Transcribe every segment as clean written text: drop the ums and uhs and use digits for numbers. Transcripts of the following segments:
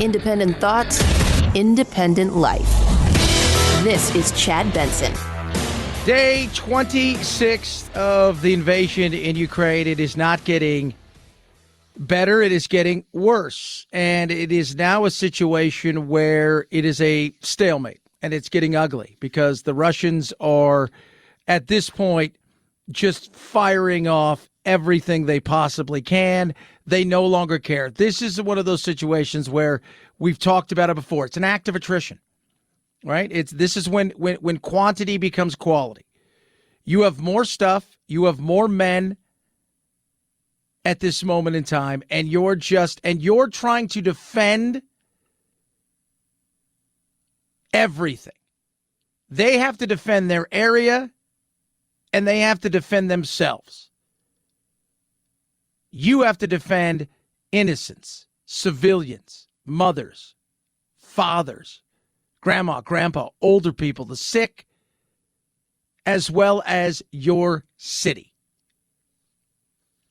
Independent thoughts, independent life. This is Chad Benson. Day 26 of the invasion in Ukraine. It is not getting better. It is getting worse. And it is now a situation where it is a stalemate, and it's getting ugly because the Russians are, at this point, just firing off everything they possibly can. They no longer care. This is one of those situations where we've talked about it before. It's an act of attrition, right? This is when quantity becomes quality. You have more stuff, you have more men at this moment in time, and you're trying to defend everything. They have to defend their area, and they have to defend themselves. You have to defend innocents, civilians, mothers, fathers, grandma, grandpa, older people, the sick, as well as your city.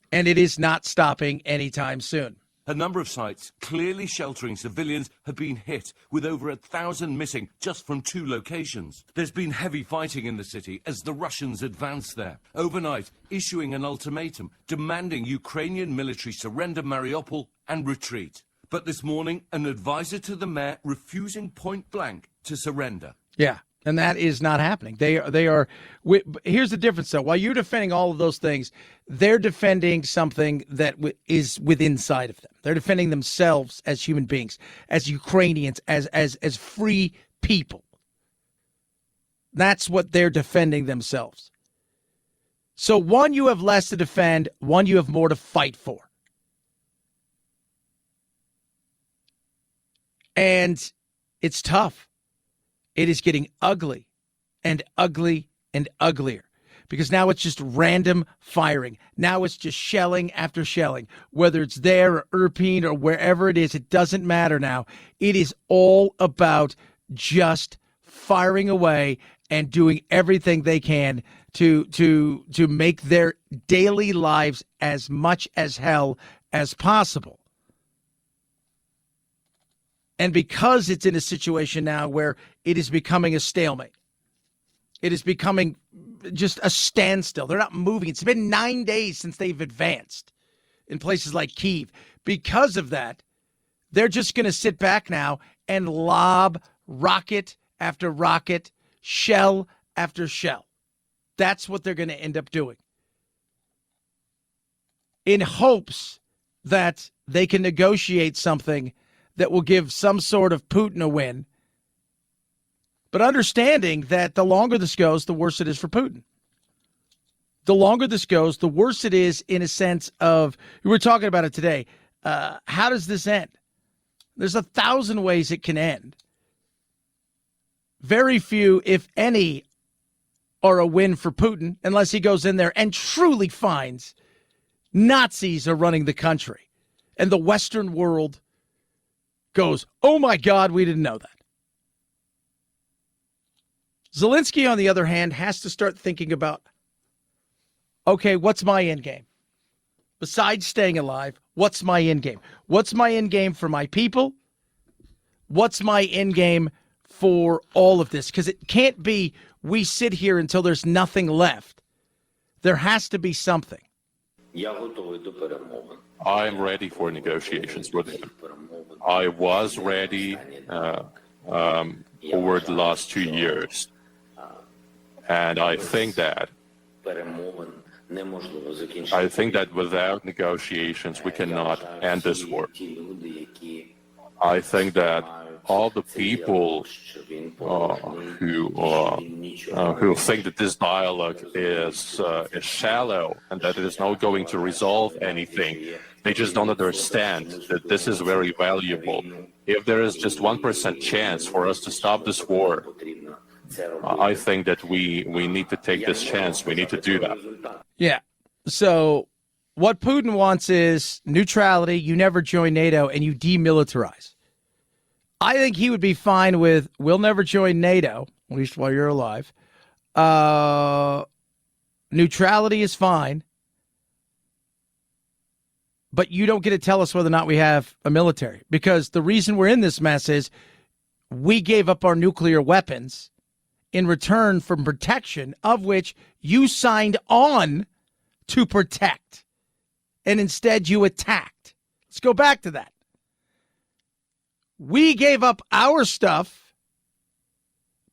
And it is not stopping anytime soon. A number of sites clearly sheltering civilians have been hit, with over 1,000 missing just from 2 locations. There's been heavy fighting in the city as the Russians advance there, overnight issuing an ultimatum demanding Ukrainian military surrender Mariupol and retreat. But this morning, an advisor to the mayor refusing point blank to surrender. Yeah. And that is not happening. They are. Here's the difference, though. While you're defending all of those things, they're defending something that is within inside of them. They're defending themselves as human beings, as Ukrainians, as free people. That's what they're defending themselves. So one, you have less to defend. One, you have more to fight for. And it's tough. It is getting ugly and ugly and uglier because now it's just random firing. Now it's just shelling after shelling, whether it's there or Irpin or wherever it is. It doesn't matter now. It is all about just firing away and doing everything they can to make their daily lives as much as hell as possible. And because it's in a situation now where it is becoming a stalemate, it is becoming just a standstill. They're not moving. It's been 9 days since they've advanced in places like Kyiv. Because of that, they're just going to sit back now and lob rocket after rocket, shell after shell. That's what they're going to end up doing, in hopes that they can negotiate something that will give some sort of Putin a win, but understanding that the longer this goes, the worse it is for Putin. The longer this goes, the worse it is in a sense of, we were talking about it today, how does this end? There's 1,000 ways it can end. Very few, if any, are a win for Putin unless he goes in there and truly finds Nazis are running the country and the Western world goes, oh my God, we didn't know that. Zelensky, on the other hand, has to start thinking about, okay, what's my end game? Besides staying alive, what's my end game? What's my end game for my people? What's my end game for all of this? Because it can't be we sit here until there's nothing left. There has to be something. I'm ready for negotiations with him. I was ready over the last 2 years. And I think that without negotiations, we cannot end this war. I think that all the people who think that this dialogue is shallow and that it is not going to resolve anything, they just don't understand that this is very valuable. If there is just 1% chance for us to stop this war, I think that we need to take this chance. We need to do that. Yeah. So what Putin wants is neutrality, you never join NATO, and you demilitarize. I think he would be fine with, we'll never join NATO, at least while you're alive. Neutrality is fine. but you don't get to tell us whether or not we have a military, because the reason we're in this mess is we gave up our nuclear weapons in return for protection, of which you signed on to protect, and instead you attacked. Let's go back to that. We gave up our stuff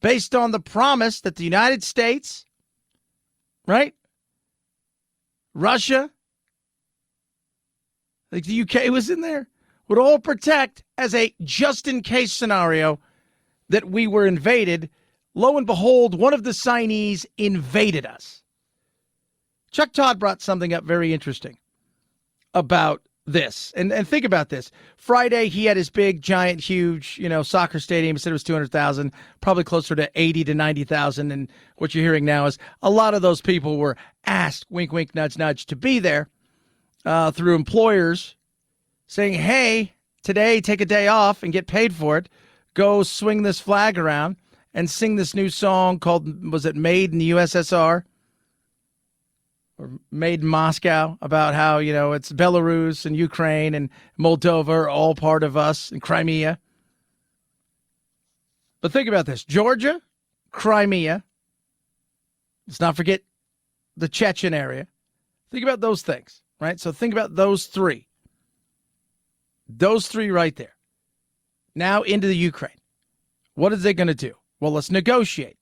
based on the promise that the United States, right? Russia, like the UK was in there, would all protect as a just-in-case scenario that we were invaded. Lo and behold, one of the signees invaded us. Chuck Todd brought something up very interesting about this. And think about this. Friday, he had his big, giant, huge, soccer stadium. He said it was 200,000, probably closer to 80 to 90,000. And what you're hearing now is a lot of those people were asked, wink, wink, nudge, nudge, to be there through employers saying, hey, today, take a day off and get paid for it. Go swing this flag around and sing this new song called, was it Made in the USSR? Or Made in Moscow, about how, it's Belarus and Ukraine and Moldova are all part of us, and Crimea. But think about this. Georgia, Crimea, let's not forget the Chechen area. Think about those things, right? So think about those three. Those three right there. Now into the Ukraine. What is it going to do? Well, let's negotiate.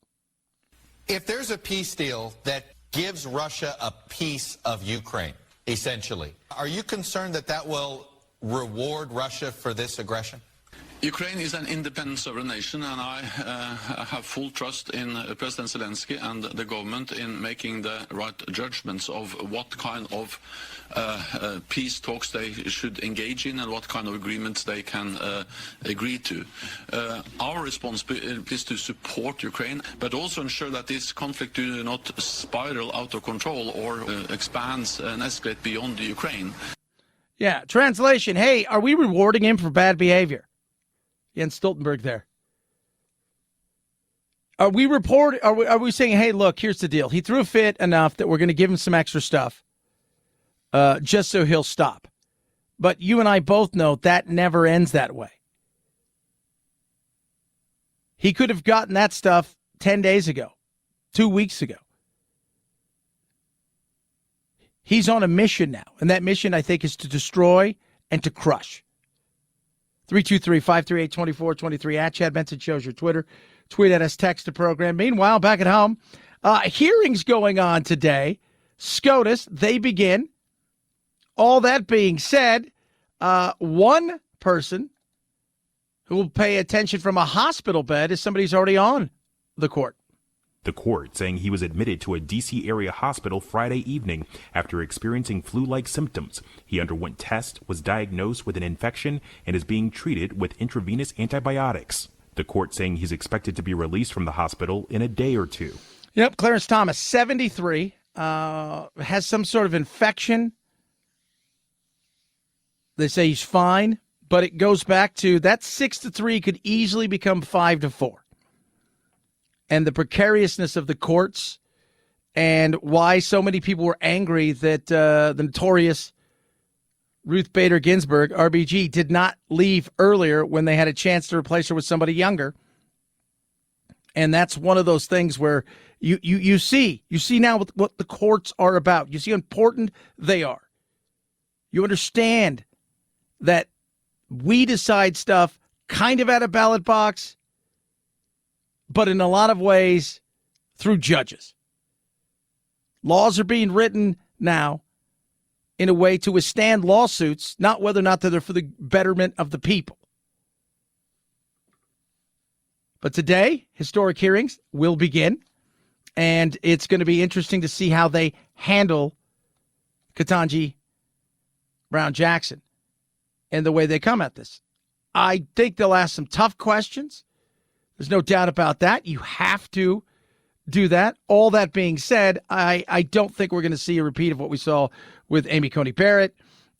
If there's a peace deal that gives Russia a piece of Ukraine, essentially, are you concerned that that will reward Russia for this aggression? Ukraine is an independent sovereign nation, and I have full trust in President Zelensky and the government in making the right judgments of what kind of peace talks they should engage in and what kind of agreements they can agree to. Our responsibility is to support Ukraine, but also ensure that this conflict do not spiral out of control or expands and escalate beyond the Ukraine. Yeah, translation, hey, are we rewarding him for bad behavior? Jens Stoltenberg there. Are we saying, hey, look, here's the deal. He threw a fit enough that we're going to give him some extra stuff just so he'll stop. But you and I both know that never ends that way. He could have gotten that stuff 10 days ago, 2 weeks ago. He's on a mission now, and that mission, I think, is to destroy and to crush. 323-538-2423 at Chad Benson Show's your Twitter. Tweet at us, text the program. Meanwhile, back at home, hearings going on today. SCOTUS, they begin. All that being said, one person who will pay attention from a hospital bed is somebody who's already on the court. The court saying he was admitted to a D.C. area hospital Friday evening after experiencing flu-like symptoms. He underwent tests, was diagnosed with an infection, and is being treated with intravenous antibiotics. The court saying he's expected to be released from the hospital in a day or two. Yep, Clarence Thomas, 73, has some sort of infection. They say he's fine, but it goes back to that 6-3 could easily become 5-4. And the precariousness of the courts and why so many people were angry that the notorious Ruth Bader Ginsburg, RBG, did not leave earlier when they had a chance to replace her with somebody younger. And that's one of those things where you see now what the courts are about. You see how important they are. You understand that we decide stuff kind of at a ballot box, but in a lot of ways through judges. Laws are being written now in a way to withstand lawsuits, not whether or not they're for the betterment of the people. But today, historic hearings will begin, and it's going to be interesting to see how they handle Ketanji Brown Jackson and the way they come at this. I think they'll ask some tough questions. There's no doubt about that. You have to do that. All that being said, I don't think we're going to see a repeat of what we saw with Amy Coney Barrett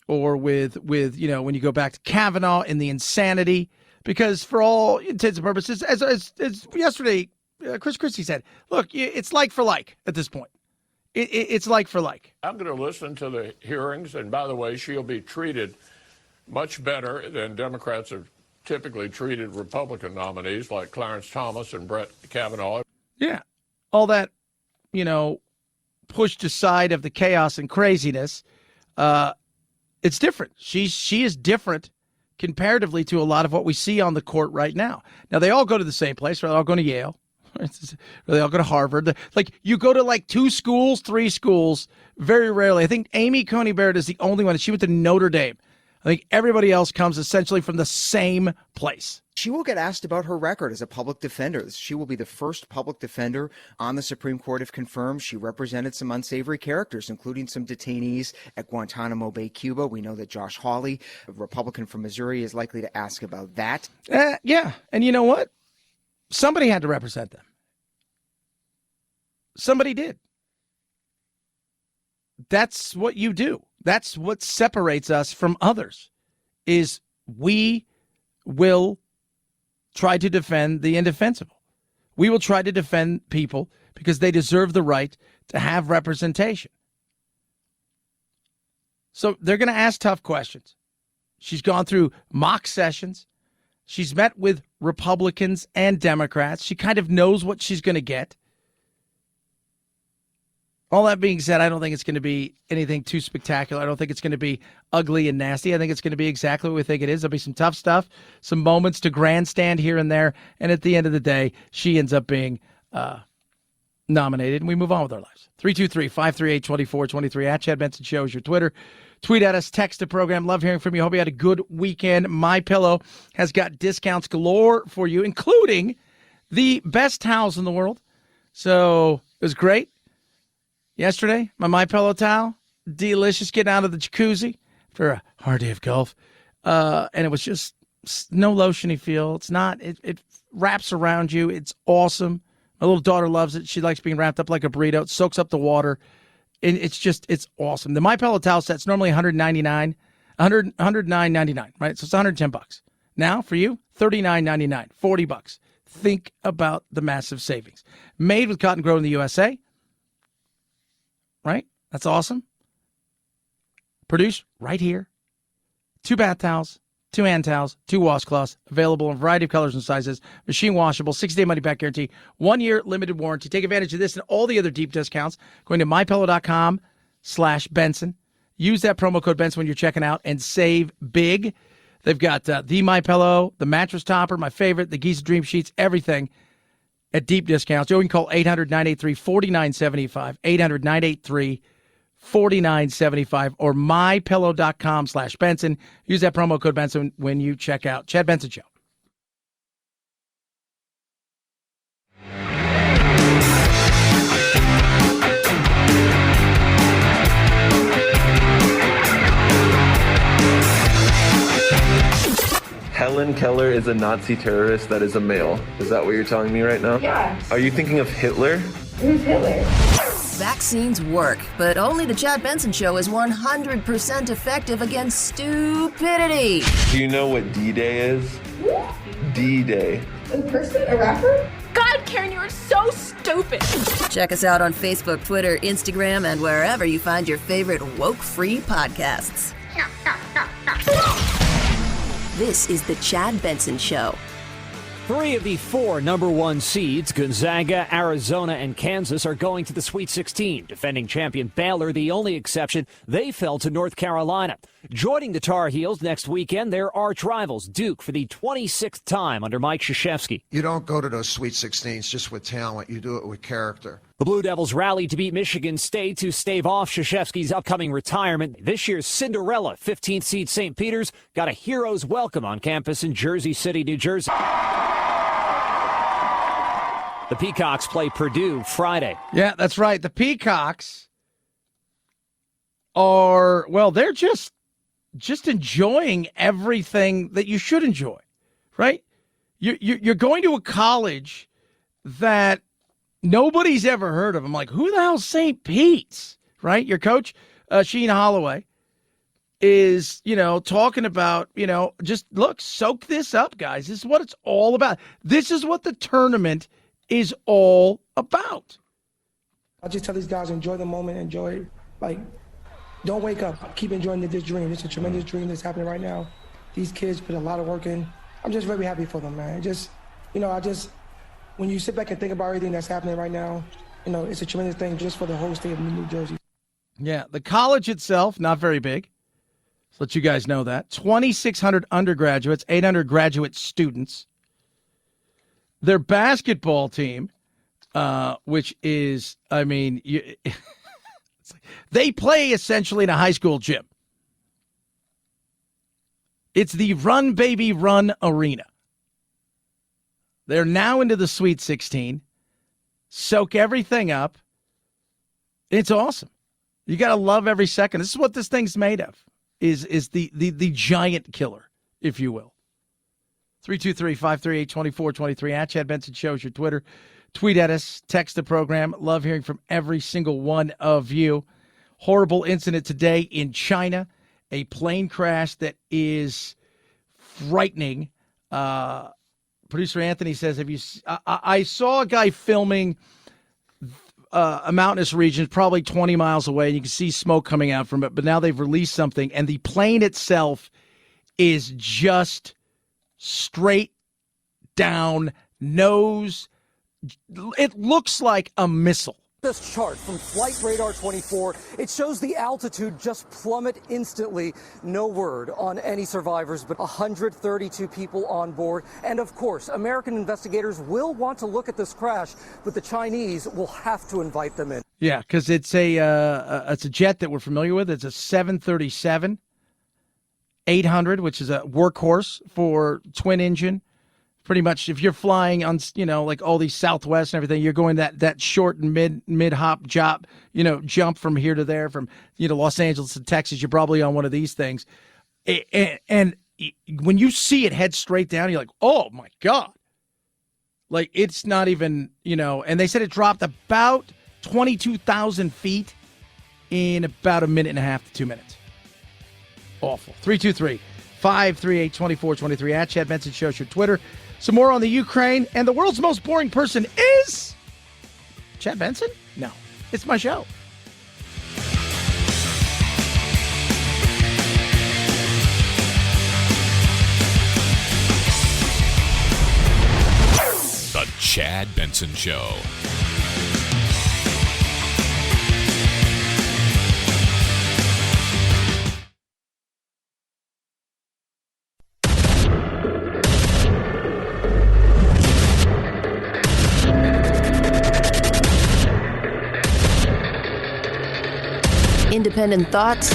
or with when you go back to Kavanaugh and the insanity. Because for all intents and purposes, as yesterday, Chris Christie said, look, it's like for like at this point. It's like for like. I'm going to listen to the hearings, and by the way, she'll be treated much better than Democrats have typically treated Republican nominees like Clarence Thomas and Brett Kavanaugh. Yeah. All that, pushed aside of the chaos and craziness, it's different. She is different comparatively to a lot of what we see on the court right now. Now, they all go to the same place. Right? They're all going to Yale. They all go to Harvard. Like, you go to like 2 schools, 3 schools, very rarely. I think Amy Coney Barrett is the only one. She went to Notre Dame. I think everybody else comes essentially from the same place. She will get asked about her record as a public defender. She will be the first public defender on the Supreme Court if confirmed. She represented some unsavory characters, including some detainees at Guantanamo Bay, Cuba. We know that Josh Hawley, a Republican from Missouri, is likely to ask about that. Yeah. And you know what? Somebody had to represent them. Somebody did. That's what you do. That's what separates us from others, is we will try to defend the indefensible. We will try to defend people because they deserve the right to have representation. So they're going to ask tough questions. She's gone through mock sessions. She's met with Republicans and Democrats. She kind of knows what she's going to get. All that being said, I don't think it's going to be anything too spectacular. I don't think it's going to be ugly and nasty. I think it's going to be exactly what we think it is. There'll be some tough stuff, some moments to grandstand here and there. And at the end of the day, she ends up being nominated, and we move on with our lives. 323-538-2423 at Chad Benson Show is your Twitter. Tweet at us, text the program. Love hearing from you. Hope you had a good weekend. MyPillow has got discounts galore for you, including the best towels in the world. So it was great. Yesterday, my MyPillow towel, delicious, getting out of the jacuzzi for a hard day of golf. And it was just no lotiony feel. It's not, it wraps around you. It's awesome. My little daughter loves it. She likes being wrapped up like a burrito. It soaks up the water. And it's awesome. The MyPillow towel set's normally $109.99, right? So it's $110. Now for you, $39.99, $40. Think about the massive savings. Made with cotton grown in the USA. Right? That's awesome. Produced right here. 2 bath towels, 2 hand towels, 2 washcloths, available in a variety of colors and sizes, machine washable, 6-day money-back guarantee, 1-year limited warranty. Take advantage of this and all the other deep discounts. Going to mypillow.com/Benson. Use that promo code Benson when you're checking out and save big. They've got the MyPillow, the mattress topper, my favorite, the Giza Dream Sheets, everything at deep discounts. You can call 800-983-4975, 800-983-4975, or mypillow.com/Benson. Use that promo code Benson when you check out. Chad Benson Show. Helen Keller is a Nazi terrorist that is a male. Is that what you're telling me right now? Yeah. Are you thinking of Hitler? Who's Hitler? Vaccines work, but only the Chad Benson Show is 100% effective against stupidity. Do you know what D-Day is? D-Day. A person? A rapper? God, Karen, you are so stupid. Check us out on Facebook, Twitter, Instagram, and wherever you find your favorite woke-free podcasts. This is the Chad Benson Show. 3 of the 4 number 1 seeds, Gonzaga, Arizona, and Kansas, are going to the Sweet 16. Defending champion Baylor, the only exception, they fell to North Carolina. Joining the Tar Heels next weekend, their arch rivals, Duke, for the 26th time under Mike Krzyzewski. You don't go to those Sweet 16s just with talent. You do it with character. The Blue Devils rallied to beat Michigan State to stave off Krzyzewski's upcoming retirement. This year's Cinderella, 15th seed St. Peter's, got a hero's welcome on campus in Jersey City, New Jersey. The Peacocks play Purdue Friday. Yeah, that's right. The Peacocks are, well, they're just enjoying everything that you should enjoy, right? You're going to a college that nobody's ever heard of. I'm like, who the hell's St. Pete's, right? Your coach, Sheen Holloway, is, talking about, just look, soak this up, guys. This is what it's all about. This is what the tournament is all about. I just tell these guys, enjoy the moment, enjoy, don't wake up. Keep enjoying this dream. It's a tremendous dream that's happening right now. These kids put a lot of work in. I'm just very happy for them, man. When you sit back and think about everything that's happening right now, it's a tremendous thing just for the whole state of New Jersey. Yeah, the college itself, not very big. Let's let you guys know that. 2,600 undergraduates, 800 graduate students. Their basketball team, which is, they play essentially in a high school gym. It's the Run Baby Run Arena. They're now into the Sweet 16. Soak everything up. It's awesome. You got to love every second. This is what this thing's made of, is the giant killer, if you will. 323-538-2423 at Chad Benson Show is your Twitter. Tweet at us, text the program. Love hearing from every single one of you. Horrible incident today in China. A plane crash that is frightening. Producer Anthony says, I saw a guy filming a mountainous region, probably 20 miles away, and you can see smoke coming out from it, but now they've released something, and the plane itself is just straight down nose. It looks like a missile. This chart from Flight Radar 24, it shows the altitude just plummet instantly. No word on any survivors, but 132 people on board. And of course, American investigators will want to look at this crash, but the Chinese will have to invite them in. Yeah, because it's a jet that we're familiar with. It's a 737-800, which is a workhorse for twin engine. Pretty much, if you're flying on, like all these Southwest and everything, you're going that short and mid hop jump from here to there, from Los Angeles to Texas. You're probably on one of these things, and when you see it head straight down, you're like, oh my god! Like it's not even And they said it dropped about 22,000 feet in about a minute and a half to 2 minutes. Awful. 323-538-2423 at Chad Benson Show, your Twitter. Some more on the Ukraine, and the world's most boring person is Chad Benson? No, it's my show. The Chad Benson Show. Independent thoughts,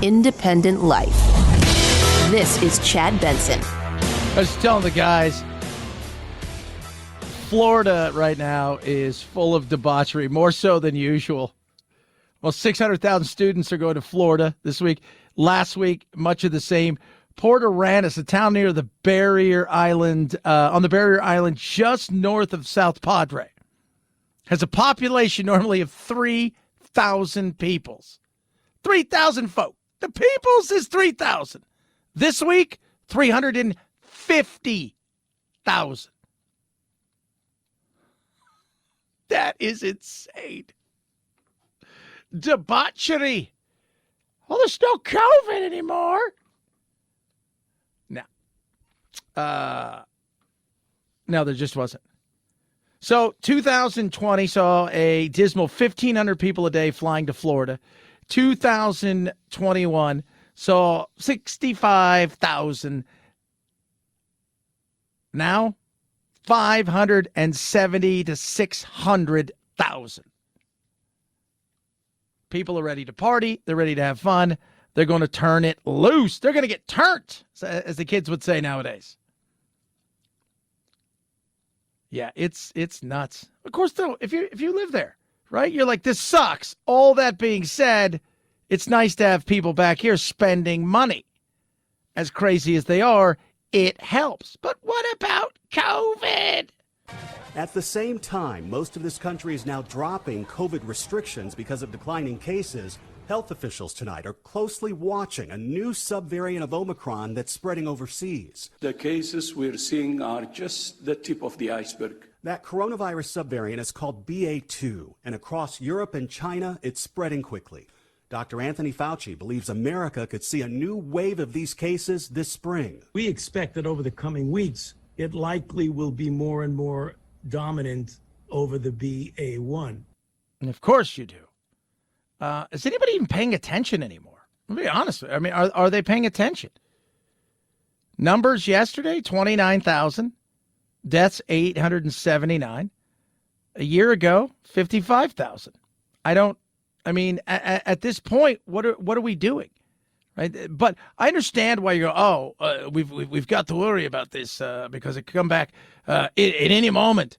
independent life. This is Chad Benson. I was telling the guys, Florida right now is full of debauchery, more so than usual. Well, 600,000 students are going to Florida this week. Last week, much of the same. Port Aranis, a town near the Barrier Island, on the Barrier Island just north of South Padre, has a population normally of 3,000 peoples. 3,000 folk. The people's is 3,000. This week, 350,000. That is insane. Debauchery. Well, there's no COVID anymore. No, there just wasn't. So 2020 saw a dismal 1,500 people a day flying to Florida. 2021 saw 65,000. Now, 570 to 600,000. People are ready to party. They're ready to have fun. They're going to turn it loose. They're going to get turned, as the kids would say nowadays. Yeah, it's nuts. Of course, though, if you live there, right, you're like, this sucks. All that being said, it's nice to have people back here spending money. As crazy as they are, it helps. But what about COVID? At the same time, most of this country is now dropping COVID restrictions because of declining cases. Health officials tonight are closely watching a new subvariant of Omicron that's spreading overseas. The cases we're seeing are just the tip of the iceberg. That coronavirus subvariant is called BA2, and across Europe and China, it's spreading quickly. Dr. Anthony Fauci believes America could see a new wave of these cases this spring. We expect that over the coming weeks, it likely will be more and more dominant over the BA1. And of course you do. Is anybody even paying attention anymore? I'll be honest. I mean, are they paying attention? Numbers yesterday, 29,000. Deaths, 879. A year ago, 55,000. At this point, what are we doing? Right? But I understand why you go, we've got to worry about this because it could come back at any moment.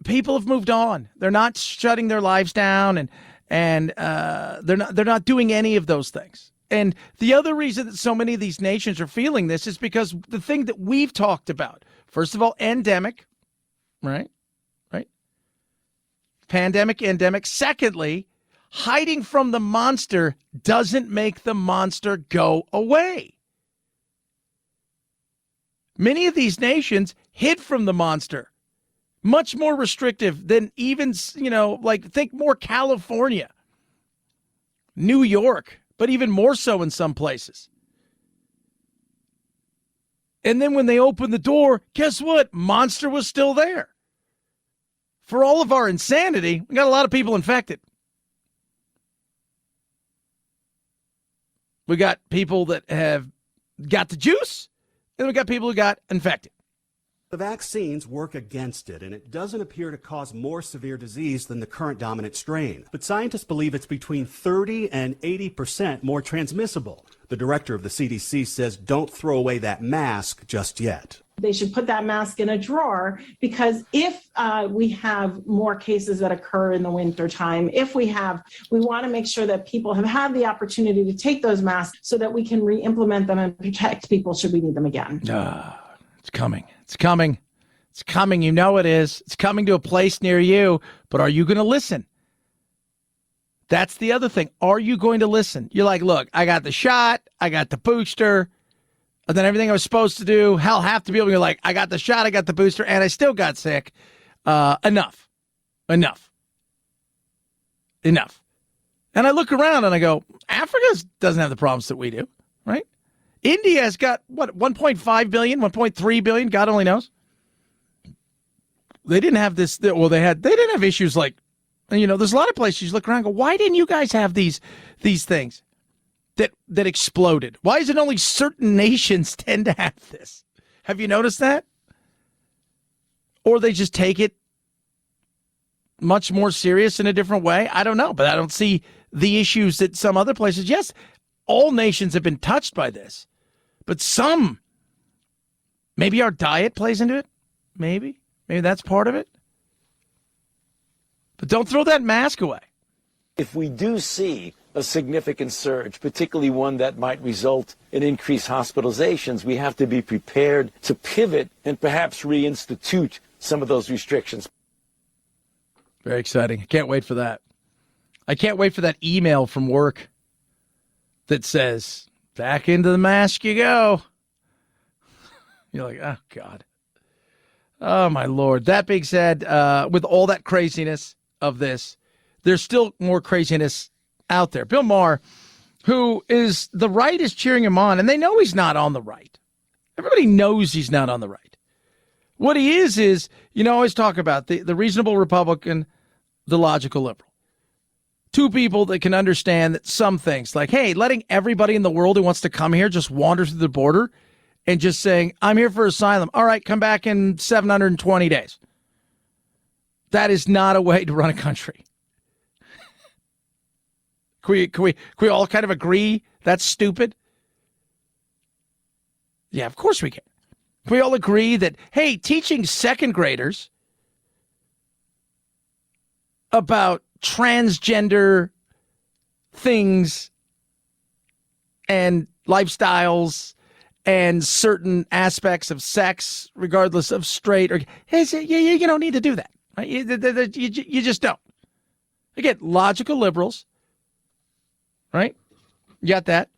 People have moved on. They're not shutting their lives down and they're not doing any of those things. And the other reason that so many of these nations are feeling this is because the thing that we've talked about, first of all, endemic, right? Pandemic, endemic. Secondly, hiding from the monster doesn't make the monster go away. Many of these nations hid from the monster. Much more restrictive than even, think more California, New York, but even more so in some places. And then when they opened the door, guess what? Monster was still there. For all of our insanity, we got a lot of people infected. We got people that have got the juice, and we got people who got infected. The vaccines work against it, and it doesn't appear to cause more severe disease than the current dominant strain. But scientists believe it's between 30 and 80% more transmissible. The director of the CDC says don't throw away that mask just yet. They should put that mask in a drawer because if we have more cases that occur in the wintertime, we want to make sure that people have had the opportunity to take those masks so that we can re-implement them and protect people should we need them again. It's coming. It's coming. It's coming. You know it is. It's coming to a place near you. But are you going to listen? That's the other thing. Are you going to listen? You're like, look, I got the shot. I got the booster. And then everything I was supposed to do, half the people, you're like, I got the shot, I got the booster, and I still got sick. Enough. And I look around and I go, Africa doesn't have the problems that we do, right? India's got, 1.5 billion, 1.3 billion, God only knows. They didn't have this, they didn't have issues like, there's a lot of places you look around and go, why didn't you guys have these things that exploded? Why is it only certain nations tend to have this? Have you noticed that? Or they just take it much more serious in a different way? I don't know, but I don't see the issues that some other places. Yes, all nations have been touched by this, but some, maybe our diet plays into it. Maybe that's part of it. But don't throw that mask away. If we do see a significant surge, particularly one that might result in increased hospitalizations, we have to be prepared to pivot and perhaps reinstitute some of those restrictions. Very exciting. I can't wait for that. I can't wait for that email from work that says, back into the mask you go. You're like, oh, God. Oh, my Lord. That being said, with all that craziness of this, there's still more craziness out there. Bill Maher, who is, the right is cheering him on, and they know he's not on the right. Everybody knows he's not on the right. What he is, I always talk about the reasonable Republican, the logical liberal. Two people that can understand that some things, like, hey, letting everybody in the world who wants to come here just wander through the border and just saying, I'm here for asylum. All right, come back in 720 days. That is not a way to run a country. Can we all kind of agree that's stupid? Yeah, of course we can. Can we all agree that, hey, teaching second graders about transgender things and lifestyles and certain aspects of sex, regardless of straight or, you don't need to do that. Right? You just don't. Again, logical liberals, right? You got that.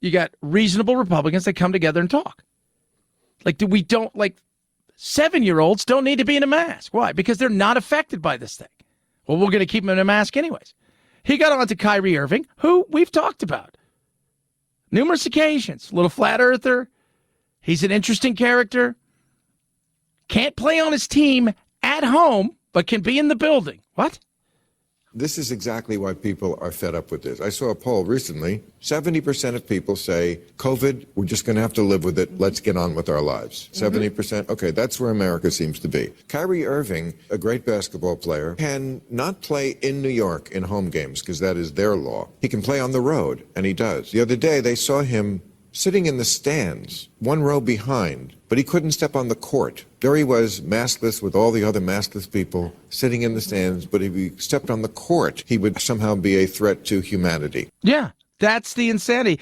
You got reasonable Republicans that come together and talk. 7-year-olds don't need to be in a mask. Why? Because they're not affected by this thing. Well, we're going to keep them in a mask anyways. He got on to Kyrie Irving, who we've talked about numerous occasions. Little flat earther. He's an interesting character. Can't play on his team at home, but can be in the building. What? This is exactly why people are fed up with this. I saw a poll recently. 70% of people say, COVID, we're just going to have to live with it. Let's get on with our lives. 70%? Okay, that's where America seems to be. Kyrie Irving, a great basketball player, can not play in New York in home games because that is their law. He can play on the road, and he does. The other day, they saw him sitting in the stands, one row behind, but he couldn't step on the court. There he was, maskless with all the other maskless people, sitting in the stands, but if he stepped on the court, he would somehow be a threat to humanity. Yeah, that's the insanity.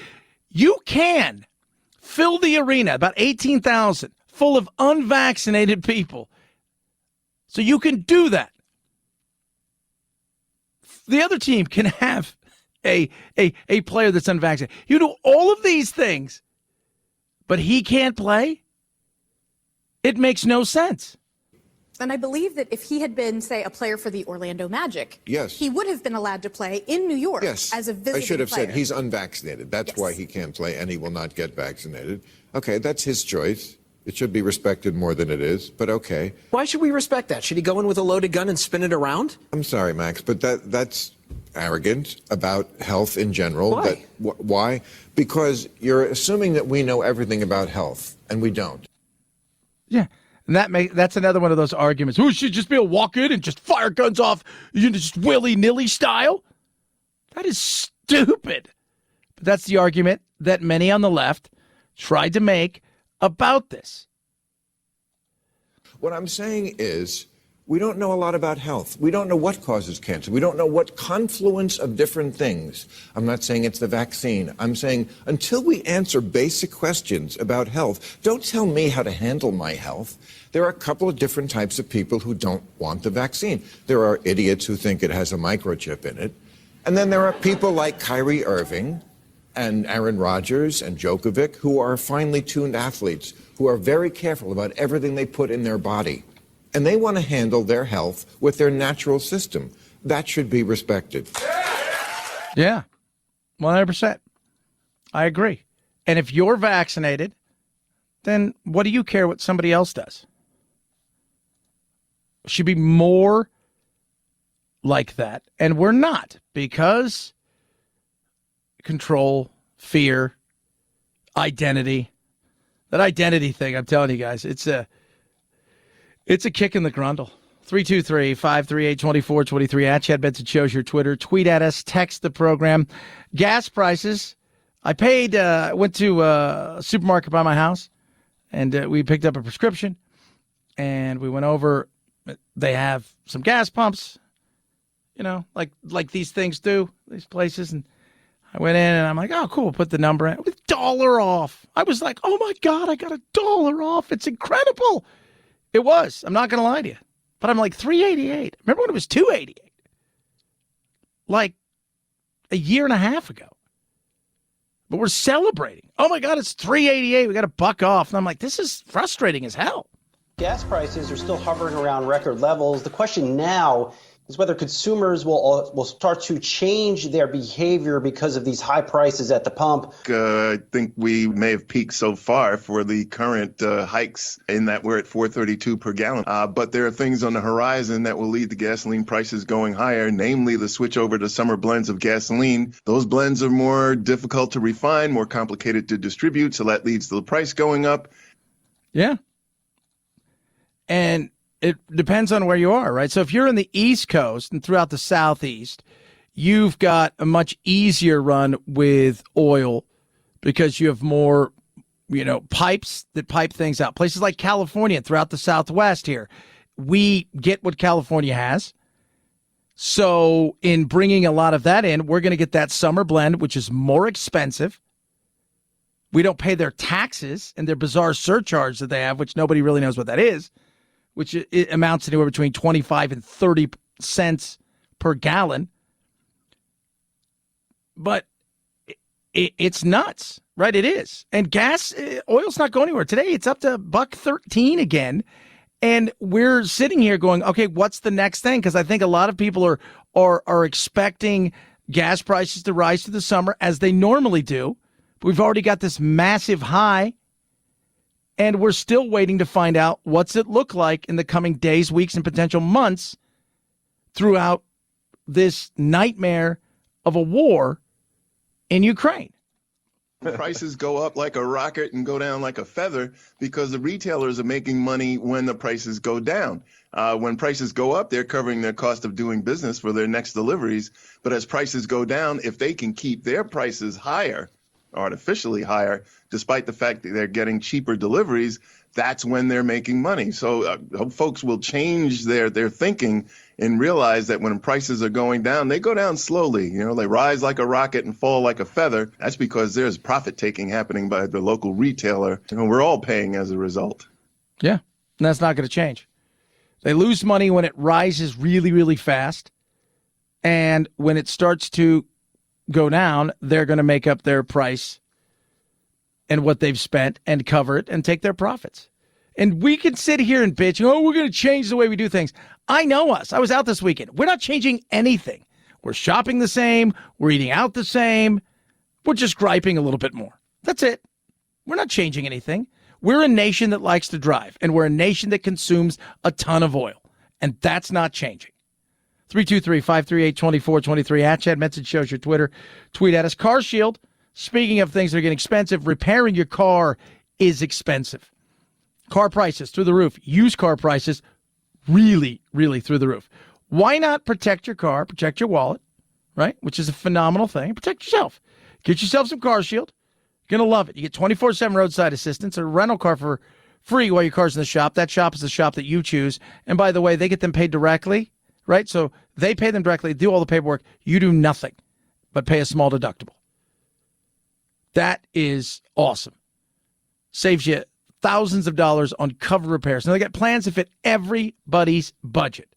You can fill the arena, about 18,000, full of unvaccinated people. So you can do that. The other team can have a player that's unvaccinated. You do all of these things, but he can't play? It makes no sense. And I believe that if he had been, say, a player for the Orlando Magic, yes, he would have been allowed to play in New York as a visiting player. I should have said he's unvaccinated. That's why he can't play, and he will not get vaccinated. Okay, that's his choice. It should be respected more than it is, but okay. Why should we respect that? Should he go in with a loaded gun and spin it around? I'm sorry, Max, but that's arrogant about health in general. Why? Why? Because you're assuming that we know everything about health, and we don't. Yeah, and that's another one of those arguments. Who should just be able to walk in and just fire guns off, just willy-nilly style? That is stupid. But that's the argument that many on the left tried to make about this. What I'm saying is, we don't know a lot about health. We don't know what causes cancer. We don't know what confluence of different things. I'm not saying it's the vaccine. I'm saying until we answer basic questions about health, don't tell me how to handle my health. There are a couple of different types of people who don't want the vaccine. There are idiots who think it has a microchip in it. And then there are people like Kyrie Irving and Aaron Rodgers and Djokovic who are finely tuned athletes who are very careful about everything they put in their body. And they want to handle their health with their natural system. That should be respected. Yeah, 100%. I agree. And if you're vaccinated, then what do you care what somebody else does? Should be more like that. And we're not, because control, fear, identity. That identity thing, I'm telling you guys, it's a kick in the grundle. 323-538-2423 at Chad Benson Show's your Twitter. Tweet at us, text the program. Gas prices. I went to a supermarket by my house, and we picked up a prescription, and we went over. They have some gas pumps, like these things do, these places, and I went in and I'm like, oh, cool. Put the number in. With $1 off. I was like, oh, my God, I got $1 off. It's incredible. It was. I'm not going to lie to you. But I'm like $3.88. Remember when it was $2.88? Like a year and a half ago. But we're celebrating. Oh, my God, it's $3.88. We got $1 off. And I'm like, this is frustrating as hell. Gas prices are still hovering around record levels. The question now is whether consumers will start to change their behavior because of these high prices at the pump. I think we may have peaked so far for the current hikes in that we're at $4.32 per gallon. But there are things on the horizon that will lead to gasoline prices going higher, namely the switch over to summer blends of gasoline. Those blends are more difficult to refine, more complicated to distribute, so that leads to the price going up. Yeah. And it depends on where you are, right? So if you're in the East Coast and throughout the Southeast, you've got a much easier run with oil because you have more, pipes that pipe things out. Places like California, throughout the Southwest here, we get what California has. So in bringing a lot of that in, we're going to get that summer blend, which is more expensive. We don't pay their taxes and their bizarre surcharge that they have, which nobody really knows what that is, which it amounts anywhere between 25 and 30 cents per gallon. But it's nuts, right? It is. And gas, oil's not going anywhere. Today, it's up to $1.13 again. And we're sitting here going, okay, what's the next thing? Because I think a lot of people are expecting gas prices to rise through the summer as they normally do. We've already got this massive high, and we're still waiting to find out what's it look like in the coming days, weeks, and potential months throughout this nightmare of a war in Ukraine. Prices go up like a rocket and go down like a feather because the retailers are making money when the prices go down. When prices go up, they're covering their cost of doing business for their next deliveries. But as prices go down, if they can keep their prices higher, artificially higher, despite the fact that they're getting cheaper deliveries, that's when they're making money. So hope folks will change their thinking and realize that when prices are going down, they go down slowly. You know, they rise like a rocket and fall like a feather. That's because there's profit taking happening by the local retailer. You know, we're all paying as a result. Yeah, and that's not going to change. They lose money when it rises really, really fast. And when it starts to go down, they're going to make up their price and what they've spent and cover it and take their profits. And we can sit here and bitch, oh, we're going to change the way we do things. I know us. I was out this weekend. We're not changing anything. We're shopping the same. We're eating out the same. We're just griping a little bit more. That's it. We're not changing anything. We're a nation that likes to drive, and we're a nation that consumes a ton of oil, and that's not changing. 323-538-2423 at Chad Benson shows your Twitter. Tweet at us. Car Shield. Speaking of things that are getting expensive, repairing your car is expensive. Car prices through the roof. Used car prices really, really through the roof. Why not protect your car, protect your wallet, right? Which is a phenomenal thing. Protect yourself. Get yourself some Car Shield. You're going to love it. You get 24/7 roadside assistance, a rental car for free while your car's in the shop. That shop is the shop that you choose. And by the way, they get them paid directly, right? So they pay them directly, do all the paperwork. You do nothing but pay a small deductible. That is awesome. Saves you thousands of dollars on cover repairs. Now, they got plans to fit everybody's budget.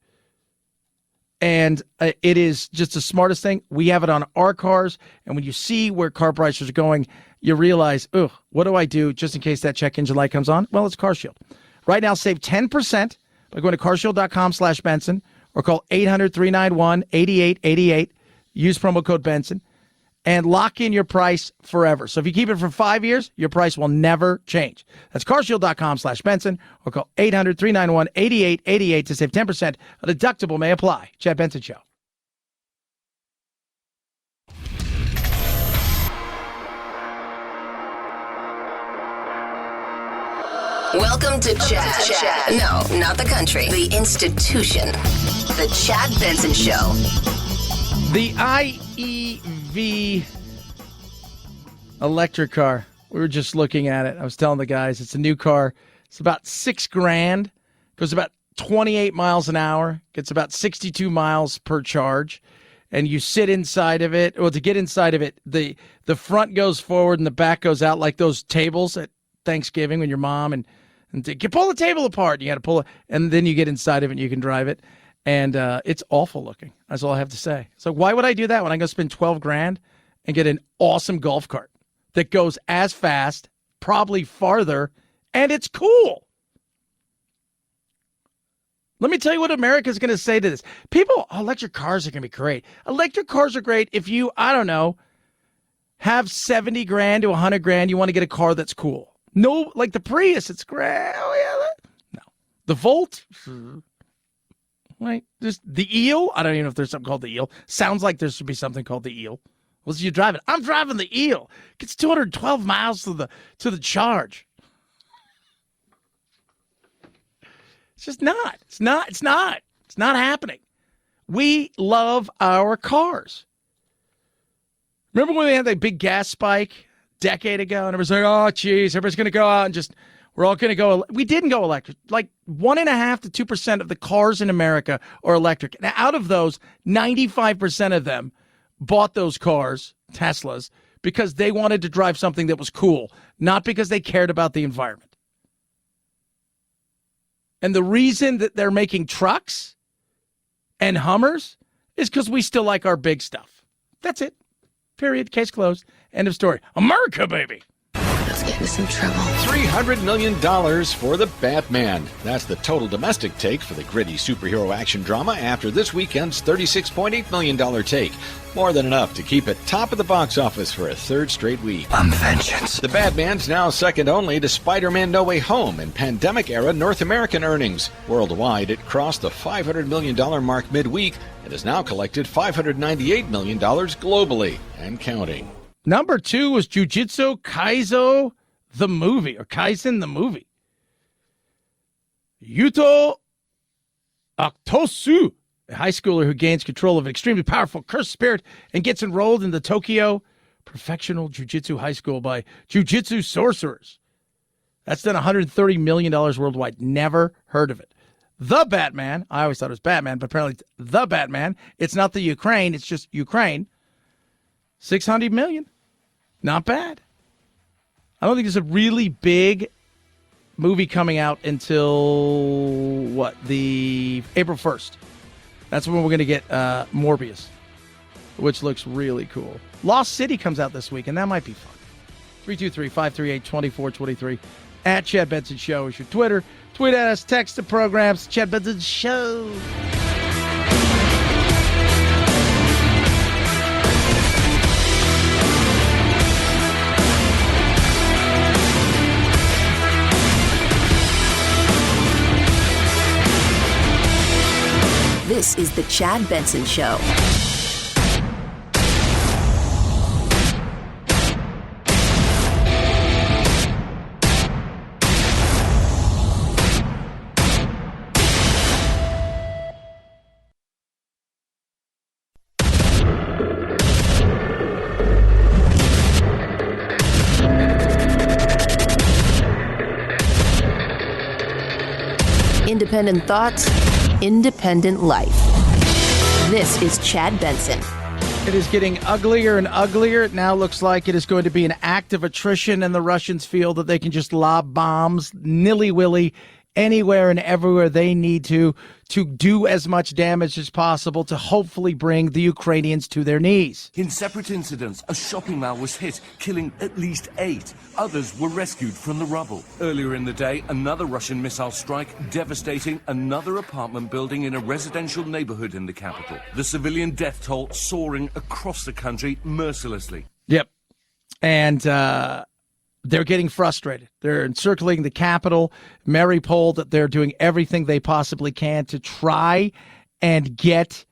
And it is just the smartest thing. We have it on our cars. And when you see where car prices are going, you realize, ugh, what do I do just in case that check engine light comes on? Well, it's Car Shield. Right now, save 10% by going to carshield.com/Benson or call 800-391-8888. Use promo code Benson. And lock in your price forever. So if you keep it for 5 years, your price will never change. That's carshield.com/Benson or call 800-391-8888 to save 10%. A deductible may apply. Chad Benson Show. Welcome to Chad. No, not the country. The institution. The Chad Benson Show. The IEV electric car. We were just looking at it. I was telling the guys it's a new car. It's about $6,000. Goes about 28 miles an hour. Gets about 62 miles per charge. And you sit inside of it. Well, to get inside of it, the front goes forward and the back goes out like those tables at Thanksgiving when your mom and you pull the table apart. You got to pull it, and then you get inside of it and you can drive it. And it's awful looking. That's all I have to say. So why would I do that when I go spend $12,000 and get an awesome golf cart that goes as fast, probably farther, and it's cool? Let me tell you what America's going to say to this. People, electric cars are going to be great. Electric cars are great if you, I don't know, have $70,000 to $100,000. You want to get a car that's cool. No, like the Prius, it's great. Oh, yeah. No. The Volt, right? Just the Eel. I don't even know if there's something called the Eel. Sounds like there should be something called the Eel. Well, so you drive it. I'm driving the Eel. Gets 212 miles to the charge. It's just not. It's not happening. We love our cars. Remember when we had that big gas spike a decade ago, and everybody's like, oh, geez, everybody's going to go out and we're all going to go. We didn't go electric. Like 1.5% to 2% of the cars in America are electric. Now, out of those, 95% of them bought those cars, Teslas, because they wanted to drive something that was cool, not because they cared about the environment. And the reason that they're making trucks and Hummers is because we still like our big stuff. That's it. Period. Case closed. End of story. America, baby. Let's get into some trouble. $300 million for The Batman. That's the total domestic take for the gritty superhero action drama after this weekend's $36.8 million take. More than enough to keep it top of the box office for a third straight week. Vengeance. The Batman's now second only to Spider-Man No Way Home in pandemic-era North American earnings. Worldwide, it crossed the $500 million mark midweek and has now collected $598 million globally and counting. Number 2 was Jujutsu Kaisen the movie. Yuto Aktosu, a high schooler who gains control of an extremely powerful cursed spirit and gets enrolled in the Tokyo Professional Jiu-Jitsu High School by Jiu-Jitsu sorcerers. That's done $130 million worldwide. Never heard of it. The Batman. I always thought it was Batman, but apparently it's The Batman. It's not the Ukraine. It's just Ukraine. $600 million. Not bad. I don't think there's a really big movie coming out until, the April 1st. That's when we're going to get Morbius, which looks really cool. Lost City comes out this week, and that might be fun. 323-538-2423. At Chad Benson Show is your Twitter. Tweet at us, text the programs, Chad Benson Show. This is the Chad Benson Show. Independent thoughts, independent life. This is Chad Benson. It is getting uglier and uglier. It now looks like it is going to be an act of attrition, and the Russians feel that they can just lob bombs nilly-willy anywhere and everywhere they need to do as much damage as possible to hopefully bring the Ukrainians to their knees. In separate incidents, a shopping mall was hit, killing at least 8. Others were rescued from the rubble. Earlier in the day, another Russian missile strike devastating another apartment building in a residential neighborhood in the capital. The civilian death toll soaring across the country mercilessly. Yep. And they're getting frustrated. They're encircling the Capitol. Mariupol, that they're doing everything they possibly can to try and get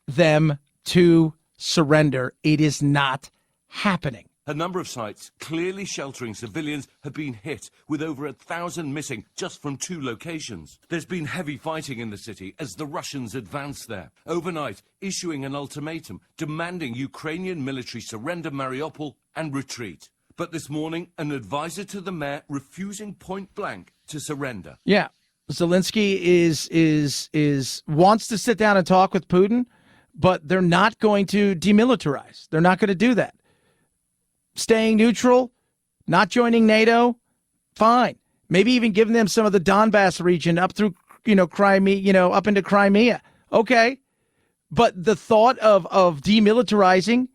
them to surrender. It is not happening. A number of sites clearly sheltering civilians have been hit, with over 1,000 missing just from 2 locations. There's been heavy fighting in the city as the Russians advance there, overnight issuing an ultimatum demanding Ukrainian military surrender Mariupol and retreat. But this morning, an advisor to the mayor refusing point blank to surrender. Yeah, Zelensky is wants to sit down and talk with Putin, but they're not going to demilitarize. They're not going to do that. Staying neutral, not joining NATO, fine. Maybe even giving them some of the Donbass region up through, Crimea, up into Crimea. Okay, but the thought of demilitarizing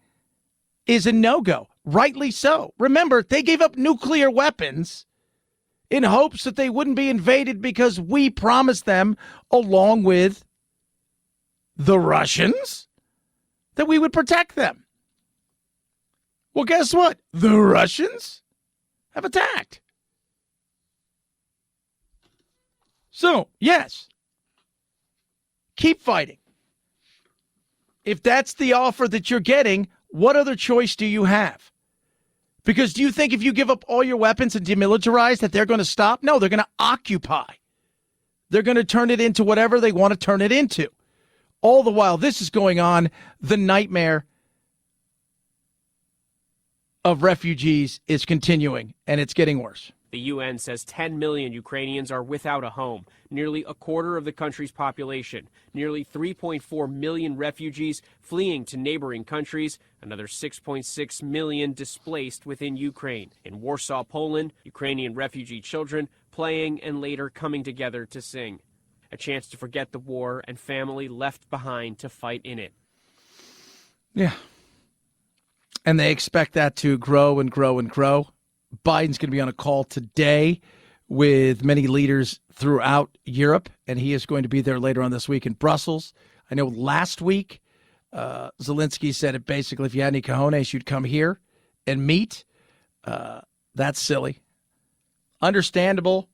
is a no-go. Rightly so. Remember, they gave up nuclear weapons in hopes that they wouldn't be invaded because we promised them, along with the Russians, that we would protect them. Well, guess what? The Russians have attacked. So, yes, keep fighting. If that's the offer that you're getting, what other choice do you have? Because do you think if you give up all your weapons and demilitarize that they're going to stop? No, they're going to occupy. They're going to turn it into whatever they want to turn it into. All the while this is going on, the nightmare of refugees is continuing, and it's getting worse. The UN says 10 million Ukrainians are without a home, nearly a quarter of the country's population, nearly 3.4 million refugees fleeing to neighboring countries, another 6.6 million displaced within Ukraine. In Warsaw, Poland, Ukrainian refugee children playing and later coming together to sing. A chance to forget the war and family left behind to fight in it. Yeah. And they expect that to grow and grow and grow. Biden's going to be on a call today with many leaders throughout Europe, and he is going to be there later on this week in Brussels. I know last week Zelensky said it basically, if you had any cojones, you'd come here and meet. That's silly. Understandable.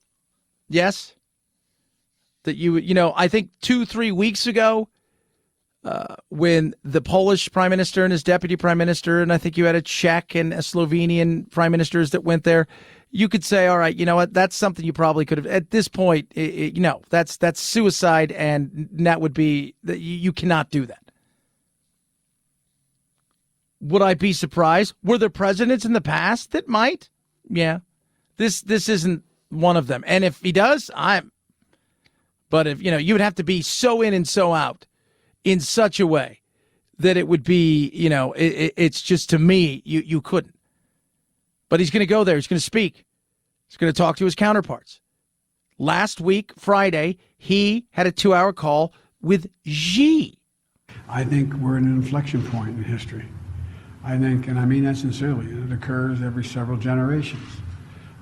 Yes. That I think 2-3 weeks ago, when the Polish prime minister and his deputy prime minister, and I think you had a Czech and a Slovenian prime ministers that went there, you could say, all right, you know what, that's something you probably could have. At this point, that's suicide, and that would be, you cannot do that. Would I be surprised? Were there presidents in the past that might? Yeah. This isn't one of them. And if he does, but if, you would have to be so in and so out in such a way that it would be, it's just, to me, you couldn't. But he's going to go there. He's going to speak. He's going to talk to his counterparts. Last week, Friday, he had a 2-hour call with Xi. I think we're at an inflection point in history. I think, and I mean that sincerely, it occurs every several generations.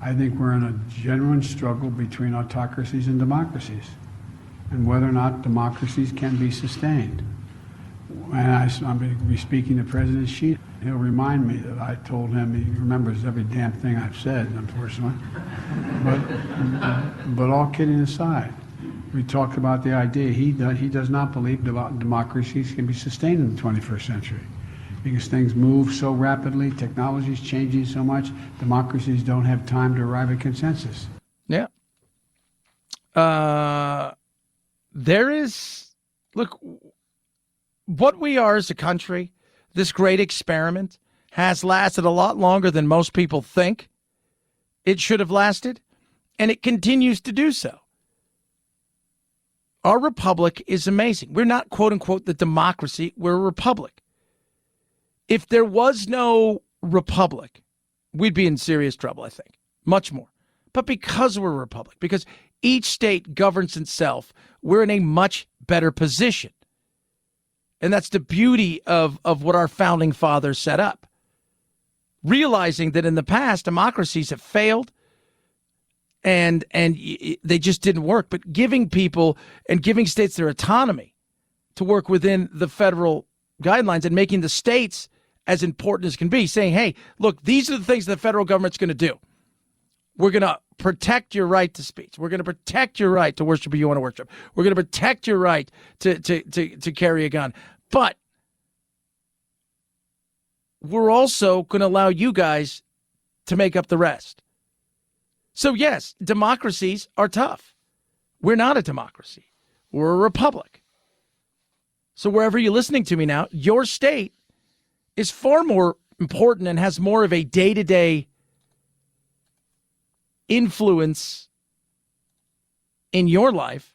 I think we're in a genuine struggle between autocracies and democracies, and whether or not democracies can be sustained. And I'm going to be speaking to President Xi. He'll remind me that I told him, he remembers every damn thing I've said, unfortunately. But all kidding aside, we talked about the idea, he does not believe democracies can be sustained in the 21st century. Because things move so rapidly, technology is changing so much, democracies don't have time to arrive at consensus. Yeah. Look, what we are as a country, this great experiment, has lasted a lot longer than most people think it should have lasted, and it continues to do so. Our republic is amazing. We're not, quote unquote, the democracy, we're a republic. If there was no republic, we'd be in serious trouble, I think, much more. But because we're a republic, because each state governs itself, we're in a much better position. And that's the beauty of what our founding fathers set up. Realizing that in the past, democracies have failed and they just didn't work. But giving people and giving states their autonomy to work within the federal guidelines and making the states as important as can be, saying, hey, look, these are the things the federal government's going to do. We're going to protect your right to speech. We're going to protect your right to worship who you want to worship. We're going to protect your right to carry a gun. But we're also going to allow you guys to make up the rest. So, yes, democracies are tough. We're not a democracy. We're a republic. So wherever you're listening to me now, your state is far more important and has more of a day-to-day influence in your life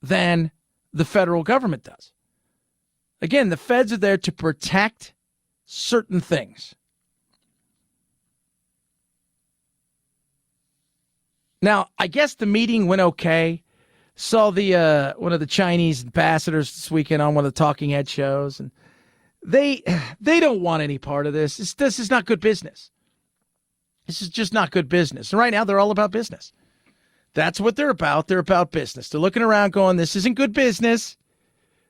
than the federal government does. Again, the feds are there to protect certain things. Now, I guess the meeting went okay. Saw the one of the Chinese ambassadors this weekend on one of the talking head shows, and they don't want any part of this. This is not good business. This is just not good business. And right now, they're all about business. That's what they're about. They're about business. They're looking around going, this isn't good business.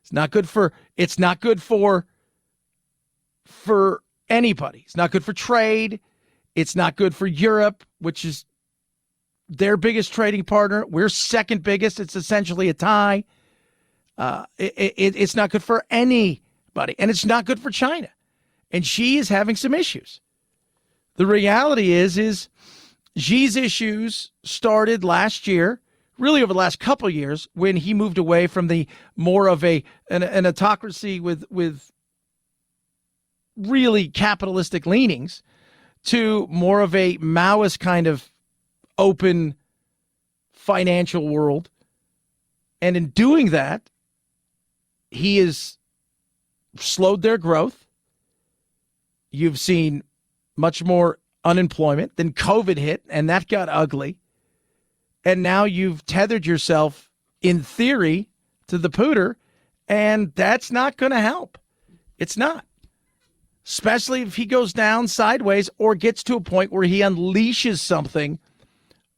It's not good for anybody. It's not good for trade. It's not good for Europe, which is their biggest trading partner. We're second biggest. It's essentially a tie. It's not good for anybody. And it's not good for China. And Xi is having some issues. The reality is Xi's issues started last year, really over the last couple of years, when he moved away from the more of an autocracy with really capitalistic leanings to more of a Maoist kind of open financial world. And in doing that, he has slowed their growth. You've seen much more unemployment. Then COVID hit, and that got ugly. And now you've tethered yourself, in theory, to the pooter, and that's not going to help. It's not. especially if he goes down sideways or gets to a point where he unleashes something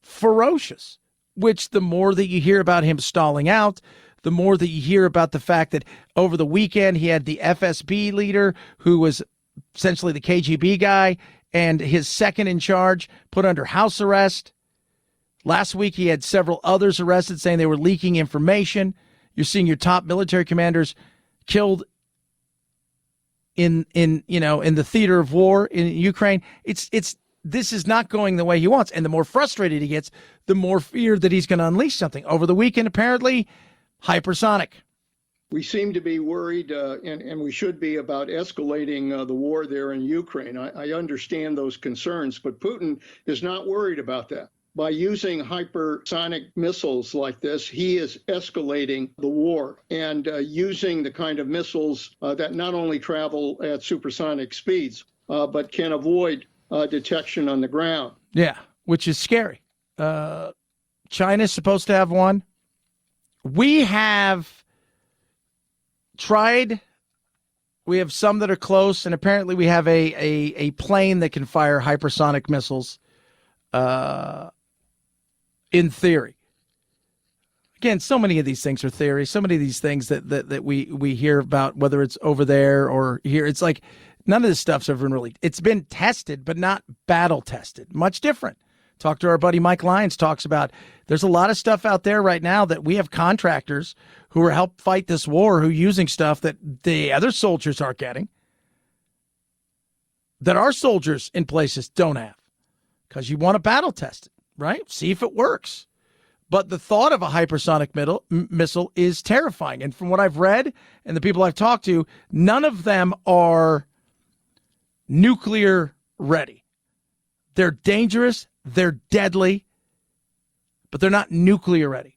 ferocious, which the more that you hear about him stalling out, the more that you hear about the fact that over the weekend he had the FSB leader who was essentially the KGB guy and his second in charge put under house arrest. Last week he had several others arrested saying they were leaking information. You're seeing your top military commanders killed in the theater of war in Ukraine. This is not going the way he wants. And the more frustrated he gets, the more fear that he's going to unleash something. Over the weekend, apparently, hypersonic. We seem to be worried, and we should be, about escalating the war there in Ukraine. I understand those concerns, but Putin is not worried about that. By using hypersonic missiles like this, he is escalating the war and using the kind of missiles that not only travel at supersonic speeds, but can avoid detection on the ground. Yeah, which is scary. China's supposed to have one. We have tried. We have some that are close, and apparently we have a plane that can fire hypersonic missiles. In theory. Again, so many of these things are theory. So many of these things that we hear about, whether it's over there or here, it's like none of this stuff's ever been really, it's been tested, but not battle tested. Much different. Talk to our buddy Mike Lyons, talks about there's a lot of stuff out there right now that we have contractors who are help fight this war, who are using stuff that the other soldiers aren't getting, that our soldiers in places don't have, because you want to battle test it. Right? See if it works. But the thought of a hypersonic missile is terrifying. And from what I've read and the people I've talked to, none of them are nuclear ready. They're dangerous, they're deadly, but they're not nuclear ready.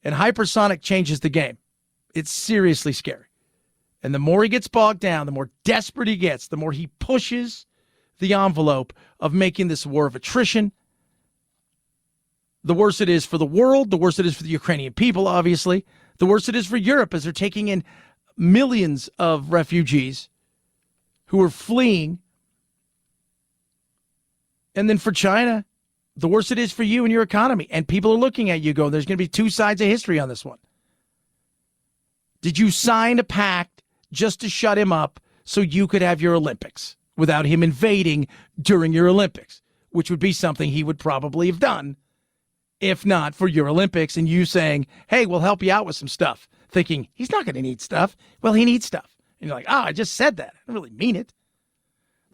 And hypersonic changes the game. It's seriously scary. And the more he gets bogged down, the more desperate he gets, the more he pushes the envelope of making this war of attrition. The worse it is for the world, the worse it is for the Ukrainian people, obviously. The worse it is for Europe as they're taking in millions of refugees who are fleeing. And then for China, the worse it is for you and your economy. And people are looking at you going, there's going to be two sides of history on this one. Did you sign a pact just to shut him up so you could have your Olympics without him invading during your Olympics, which would be something he would probably have done if not for your Olympics, and you saying, hey, we'll help you out with some stuff, thinking he's not going to need stuff. Well, he needs stuff. And you're like, I just said that. I don't really mean it.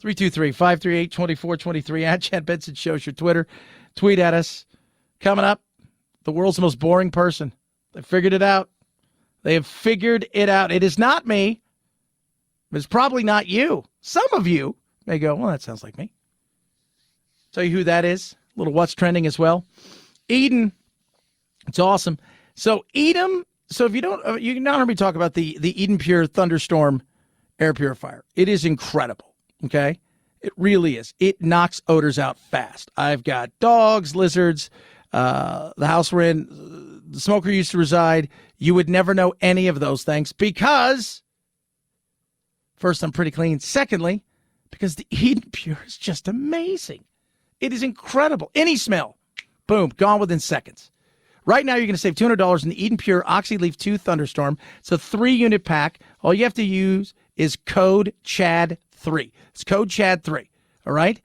323-538-2423 at Chad Benson Show's your Twitter. Tweet at us. Coming up, the world's most boring person. They figured it out. They have figured it out. It is not me. It's probably not you. Some of you may go, well, that sounds like me. Tell you who that is. A little what's trending as well. Eden, it's awesome. So Eden, so if you don't, you can not hear me talk about the Eden Pure Thunderstorm air purifier. It is incredible. Okay, it really is. It knocks odors out fast. I've got dogs, lizards. The house we're in, the smoker used to reside. You would never know any of those things because, first, I'm pretty clean. Secondly, because the Eden Pure is just amazing. It is incredible. Any smell. Boom, gone within seconds. Right now, you're going to save $200 in the Eden Pure Oxyleaf 2 Thunderstorm. It's a 3-unit pack. All you have to use is code CHAD3. It's code CHAD3, all right?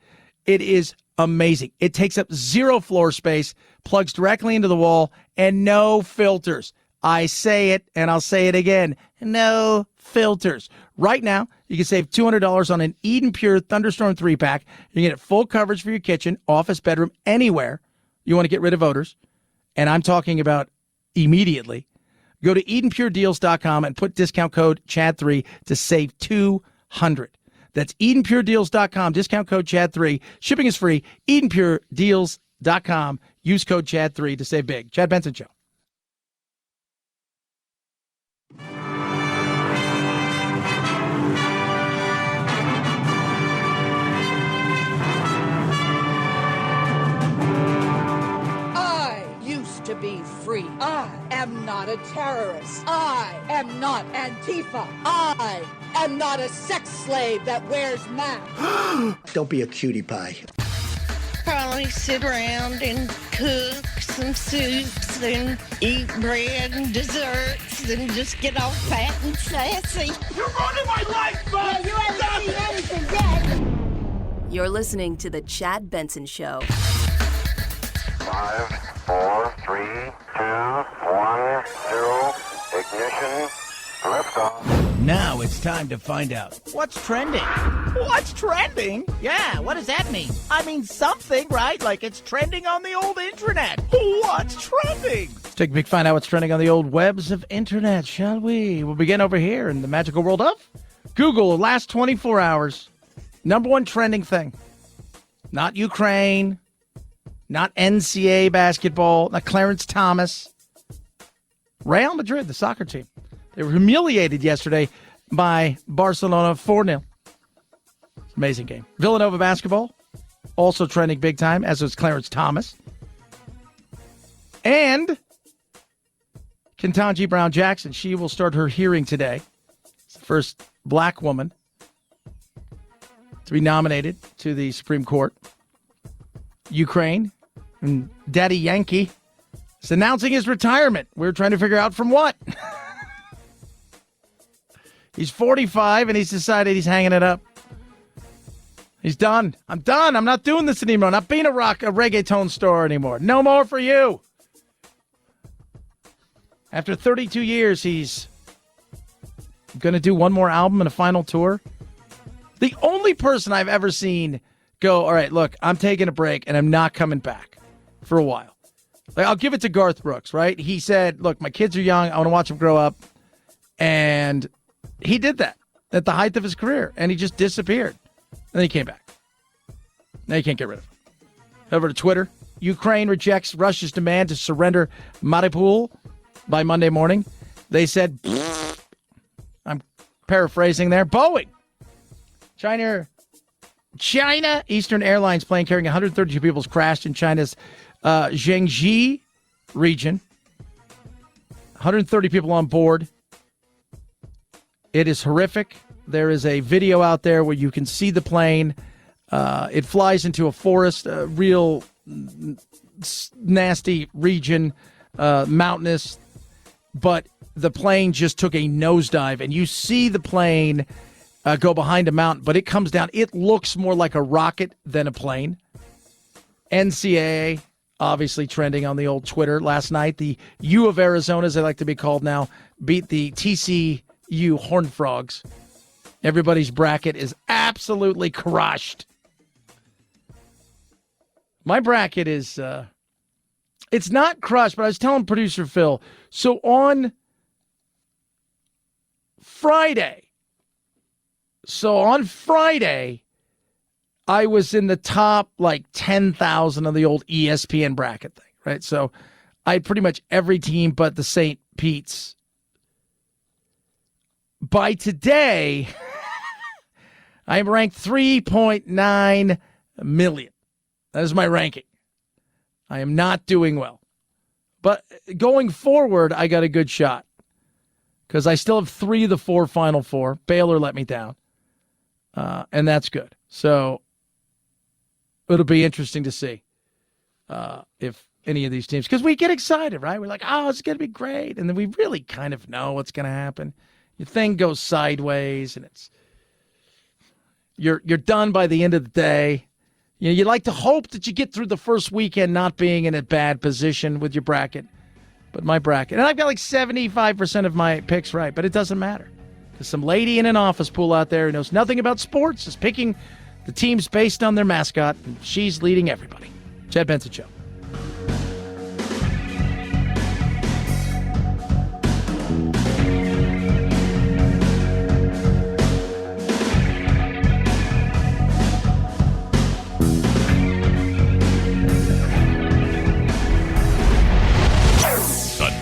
It is amazing. It takes up 0 floor space, plugs directly into the wall, and no filters. I say it, and I'll say it again. No filters. Right now, you can save $200 on an Eden Pure Thunderstorm 3-pack. You can get full coverage for your kitchen, office, bedroom, anywhere you want to get rid of odors, and I'm talking about immediately. Go to EdenPureDeals.com and put discount code CHAD3 to save $200. That's EdenPureDeals.com, discount code CHAD3. Shipping is free. EdenPureDeals.com. Use code CHAD3 to save big. Chad Benson Show. To be free. I am not a terrorist. I am not Antifa. I am not a sex slave that wears masks. Don't be a cutie pie. Probably sit around and cook some soups and eat bread and desserts and just get all fat and sassy. You're running my life, Bob! Yeah, you haven't seen anything yet. You're listening to The Chad Benson Show. 5, 4, 3, 2, 1, 0, ignition, liftoff. Now it's time to find out what's trending. What's trending? Yeah, what does that mean? I mean something, right? Like it's trending on the old internet. What's trending? Let's take a big find out what's trending on the old webs of internet, shall we? We'll begin over here in the magical world of Google. Last 24 hours, number one trending thing. Not Ukraine, not NCAA basketball, not Clarence Thomas. Real Madrid, the soccer team. They were humiliated yesterday by Barcelona 4-0. Amazing game. Villanova basketball, also trending big time, as was Clarence Thomas. And Ketanji Brown Jackson, she will start her hearing today. It's the first black woman to be nominated to the Supreme Court. Ukraine and Daddy Yankee is announcing his retirement. We're trying to figure out from what. He's 45 and he's decided he's hanging it up. He's done. I'm done. I'm not doing this anymore. I'm not being a reggaeton star anymore. No more for you. After 32 years, he's going to do one more album and a final tour. The only person I've ever seen go, all right, look, I'm taking a break and I'm not coming back for a while. Like, I'll give it to Garth Brooks, right? He said, look, my kids are young. I want to watch them grow up. And he did that at the height of his career, and he just disappeared. And then he came back. Now you can't get rid of him. Over to Twitter. Ukraine rejects Russia's demand to surrender Mariupol by Monday morning. They said, I'm paraphrasing there, Boeing. China Eastern Airlines plane carrying 132 people has crashed in China's Jiangxi region. 130 people on board. It is horrific. There is a video out there where you can see the plane. It flies into a forest, a real nasty region, mountainous. But the plane just took a nosedive, and you see the plane go behind a mountain, but it comes down. It looks more like a rocket than a plane. NCAA, obviously trending on the old Twitter last night. The U of Arizona, as they like to be called now, beat the TCU Horned Frogs. Everybody's bracket is absolutely crushed. My bracket is, it's not crushed, but I was telling producer Phil, so on Friday, I was in the top like 10,000 of the old ESPN bracket thing, right? So I had pretty much every team but the St. Pete's. By today, I'm ranked 3.9 million. That is my ranking. I am not doing well. But going forward, I got a good shot because I still have 3 of the 4 Final Four. Baylor let me down, and that's good. So it'll be interesting to see if any of these teams, because we get excited, right? We're like, oh, it's going to be great. And then we really kind of know what's going to happen. Your thing goes sideways, and you're done by the end of the day. You know, you like to hope that you get through the first weekend not being in a bad position with your bracket. But my bracket, and I've got like 75% of my picks right, but it doesn't matter. Because some lady in an office pool out there who knows nothing about sports is picking the teams based on their mascot, and she's leading everybody. Chad Benson Show.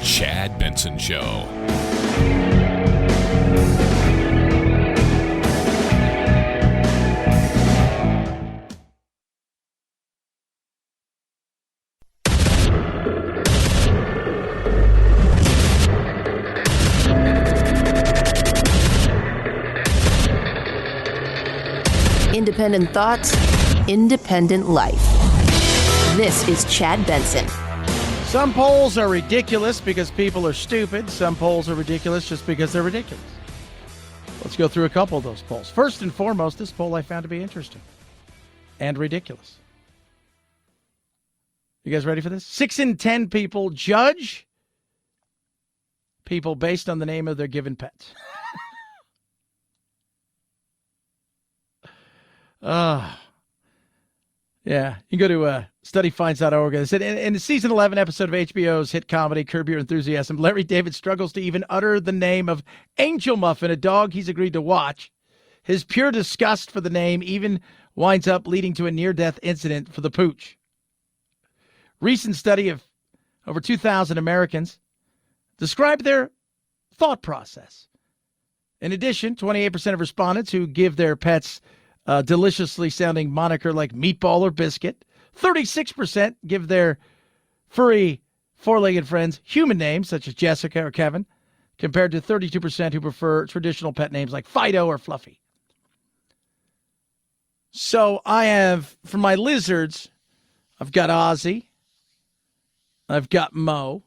Chad Benson Show. Independent thoughts, independent life. This is Chad Benson. Some polls are ridiculous because people are stupid. Some polls are ridiculous just because they're ridiculous. Let's go through a couple of those polls. First and foremost, this poll I found to be interesting and ridiculous. You guys ready for this? 6 in 10 people judge people based on the name of their given pets. Yeah, you can go to studyfinds.org. It said in the season 11 episode of HBO's hit comedy Curb Your Enthusiasm, Larry David struggles to even utter the name of Angel Muffin, a dog he's agreed to watch. His pure disgust for the name even winds up leading to a near-death incident for the pooch. Recent study of over 2,000 Americans described their thought process. In addition, 28% of respondents who give their pets deliciously sounding moniker like Meatball or Biscuit. 36% give their furry four-legged friends human names such as Jessica or Kevin, compared to 32% who prefer traditional pet names like Fido or Fluffy. So I have, for my lizards, I've got Ozzy. I've got Mo.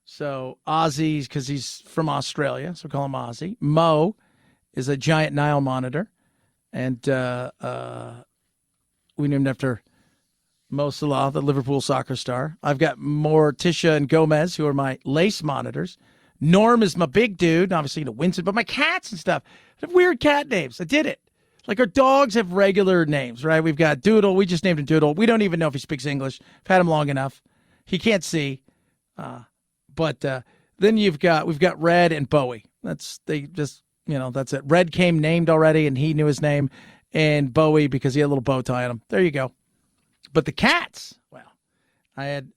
So Ozzy's because he's from Australia, so call him Ozzy. Mo is a giant Nile monitor. And we named after Mo Salah, the Liverpool soccer star. I've got Morticia and Gomez, who are my lace monitors. Norm is my big dude, obviously, Winston. But my cats and stuff, I have weird cat names. I did it. Like our dogs have regular names, right? We've got Doodle. We just named him Doodle. We don't even know if he speaks English. I've had him long enough. He can't see. But then we've got Red and Bowie. That's it. Red came named already, and he knew his name, and Bowie because he had a little bow tie on him. There you go. But the cats, well, I had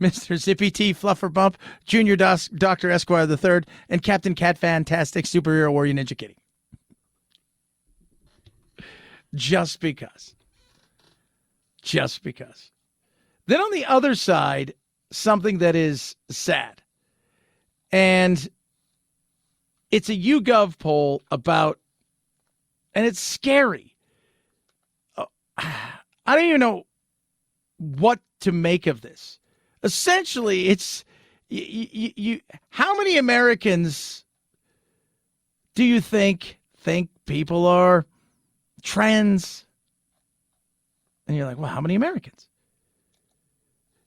Mr. Zippy T. Fluffer Bump, Junior Dr. Esquire III, and Captain Cat Fantastic Superhero Warrior Ninja Kitty. Just because. Then on the other side, something that is sad. And it's a YouGov poll about, and it's scary. I don't even know what to make of this. Essentially, it's you. How many Americans do you think people are trans? And you're like, well, how many Americans?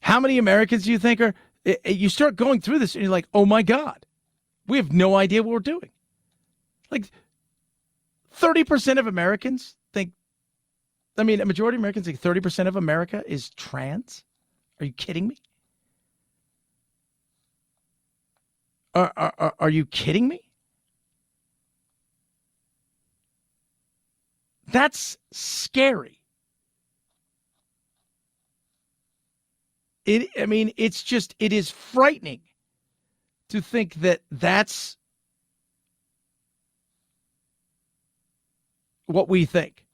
How many Americans do you think are? You start going through this, and you're like, oh my God. We have no idea what we're doing. Like 30% of Americans think, a majority of Americans think 30% of America is trans? Are you kidding me? Are you kidding me? That's scary. It is frightening to think that that's what we think.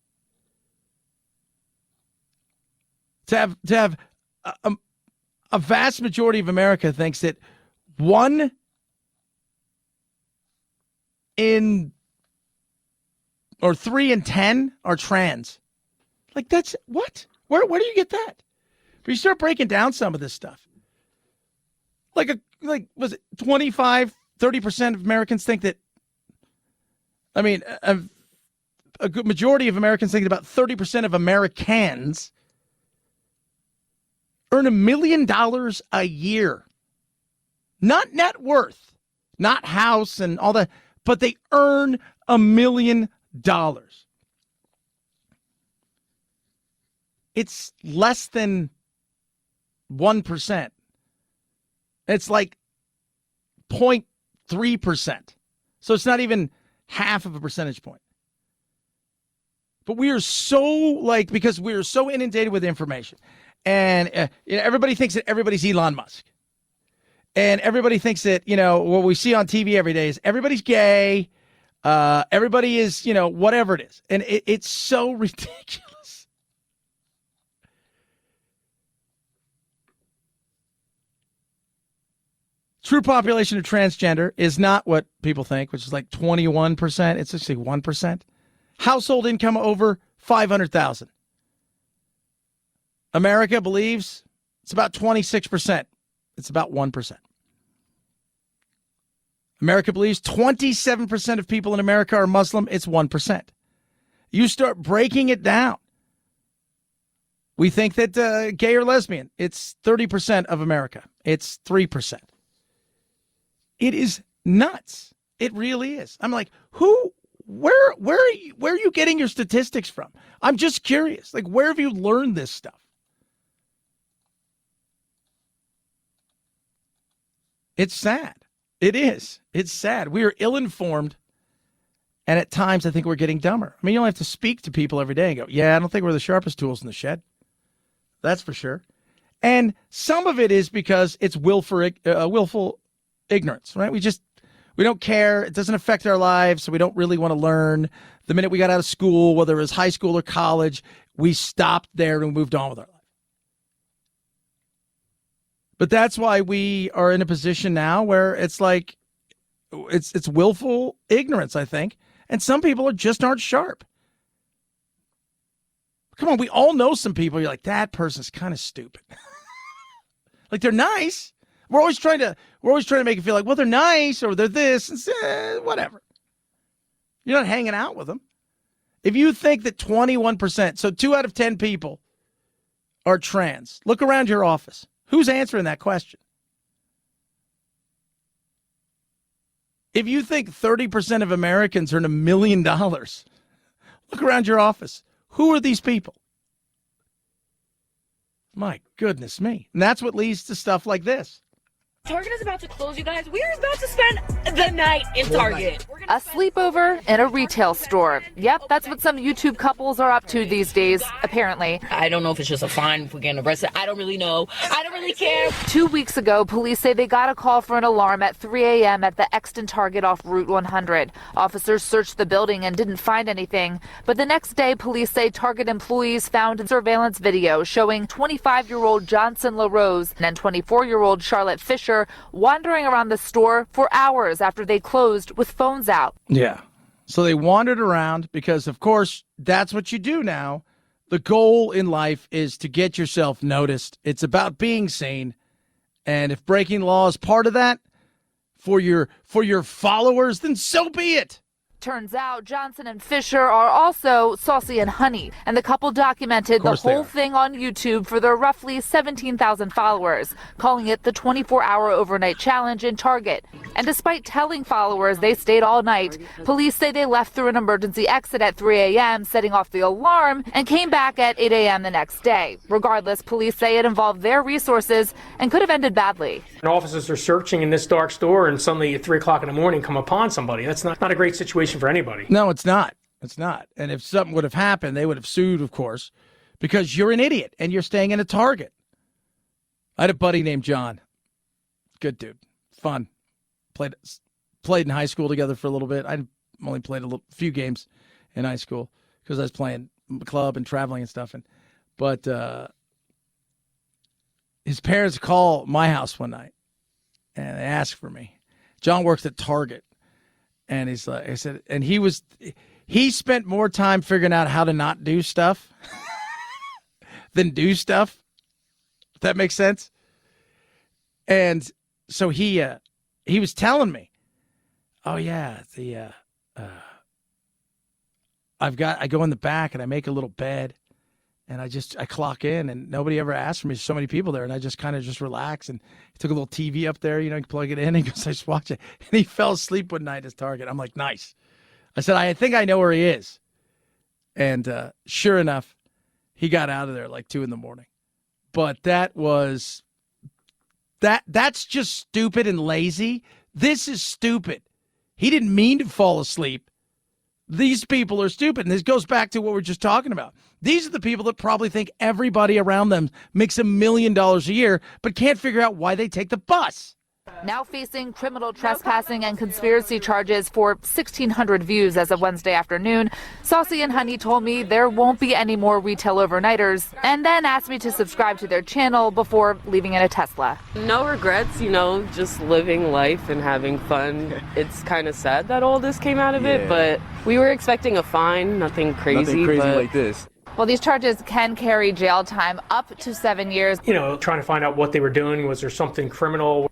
To have a vast majority of America thinks that 1 in or 3 in 10 are trans. Like that's what? Where do you get that? But you start breaking down some of this stuff. Was it 25, 30% of Americans think that, a good majority of Americans think that about 30% of Americans earn $1 million a year. Not net worth, not house and all that, but they earn $1 million. It's less than 1%. It's like 0.3%. So it's not even half of a percentage point. But we are so because we are so inundated with information. And everybody thinks that everybody's Elon Musk. And everybody thinks that, what we see on TV every day is everybody's gay. Everybody is, whatever it is. And it's so ridiculous. True population of transgender is not what people think, which is like 21%. It's actually 1%. Household income over $500,000. America believes it's about 26%. It's about 1%. America believes 27% of people in America are Muslim. It's 1%. You start breaking it down. We think that gay or lesbian, it's 30% of America. It's 3%. It is nuts. It really is. I'm like, where are you getting your statistics from? I'm just curious. Like, where have you learned this stuff? It's sad. It is. It's sad. We are ill-informed, and at times I think we're getting dumber. I mean, you don't have to speak to people every day and go, yeah, I don't think we're the sharpest tools in the shed. That's for sure. And some of it is because it's willful ignorance, right? We don't care. It doesn't affect our lives, so we don't really want to learn. The minute we got out of school, whether it was high school or college, we stopped there and moved on with our life. But that's why we are in a position now where it's like, it's willful ignorance, I think. And some people aren't sharp. Come on, we all know some people. You're like, that person's kind of stupid. Like, they're nice. We're always trying to make it feel like, well, they're nice or they're this, and whatever. You're not hanging out with them. If you think that 21%, so 2 out of 10 people are trans, look around your office. Who's answering that question? If you think 30% of Americans earn $1 million, look around your office. Who are these people? My goodness me. And that's what leads to stuff like this. Target is about to close, you guys. We are about to spend the night in Target. A sleepover in a retail store. Yep, that's what some YouTube couples are up to these days, apparently. I don't know if it's just a fine if we're getting arrested. I don't really know. I don't really care. 2 weeks ago, police say they got a call for an alarm at 3 a.m. at the Exton Target off Route 100. Officers searched the building and didn't find anything. But the next day, police say Target employees found surveillance video showing 25-year-old Johnson LaRose and 24-year-old Charlotte Fisher wandering around the store for hours after they closed with phones out. Yeah. So they wandered around because, of course, that's what you do now. The goal in life is to get yourself noticed. It's about being seen. And if breaking law is part of that for your followers, then so be it. Turns out Johnson and Fisher are also saucy and honey, and the couple documented the whole thing on YouTube for their roughly 17,000 followers, calling it the 24-hour overnight challenge in Target. And despite telling followers they stayed all night, police say they left through an emergency exit at 3 a.m., setting off the alarm, and came back at 8 a.m. the next day. Regardless, police say it involved their resources and could have ended badly. And officers are searching in this dark store and suddenly at 3 o'clock in the morning come upon somebody. That's not a great situation for anybody. No, it's not. It's not. And if something would have happened, they would have sued, of course, because you're an idiot and you're staying in a Target. I had a buddy named John. Good dude. Fun. Played in high school together for a little bit. I only played a few games in high school because I was playing club and traveling and stuff. But his parents call my house one night and they ask for me. John works at Target. And he's like, I said, and he spent more time figuring out how to not do stuff than do stuff. If that makes sense. And so he was telling me, oh yeah, I go in the back and I make a little bed and I clock in and nobody ever asked for me. There's so many people there and I just kind of just relax and he took a little TV up there, you know, you can plug it in and he goes, I just watch it. And he fell asleep one night at Target. I'm like, nice. I said, I think I know where he is. And sure enough, he got out of there like 2 a.m. But that's just stupid and lazy. This is stupid. He didn't mean to fall asleep. These people are stupid. And this goes back to what we're just talking about. These are the people that probably think everybody around them makes $1 million a year, but can't figure out why they take the bus. Now facing criminal trespassing and conspiracy charges for 1,600 views as of Wednesday afternoon, Saucy and Honey told me there won't be any more retail overnighters, and then asked me to subscribe to their channel before leaving in a Tesla. No regrets, just living life and having fun. It's kind of sad that all this came out of it, but we were expecting a fine, nothing crazy. Nothing crazy like this. Well, these charges can carry jail time up to 7 years. Trying to find out what they were doing. Was there something criminal?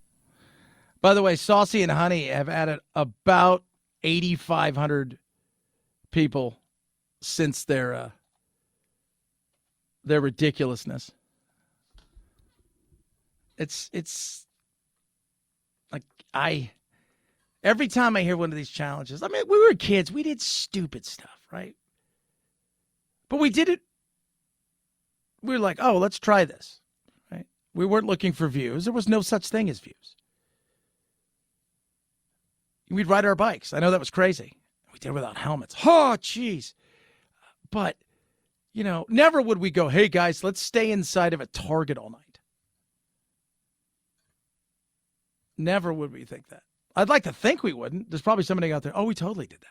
By the way, Saucy and Honey have added about 8,500 people since their ridiculousness. It's like every time I hear one of these challenges, I mean, we were kids, we did stupid stuff, right? But we did it. We were like, oh, let's try this, right? We weren't looking for views. There was no such thing as views. We'd ride our bikes. I know that was crazy. We did it without helmets. Oh, jeez. But, never would we go, hey, guys, let's stay inside of a Target all night. Never would we think that. I'd like to think we wouldn't. There's probably somebody out there, oh, we totally did that.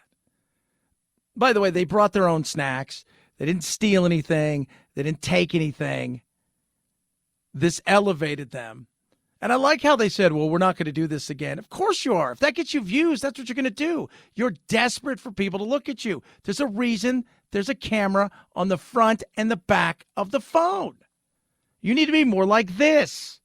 By the way, they brought their own snacks. They didn't steal anything. They didn't take anything. This elevated them. And I like how they said, well, we're not going to do this again. Of course you are. If that gets you views, that's what you're going to do. You're desperate for people to look at you. There's a reason there's a camera on the front and the back of the phone. You need to be more like this.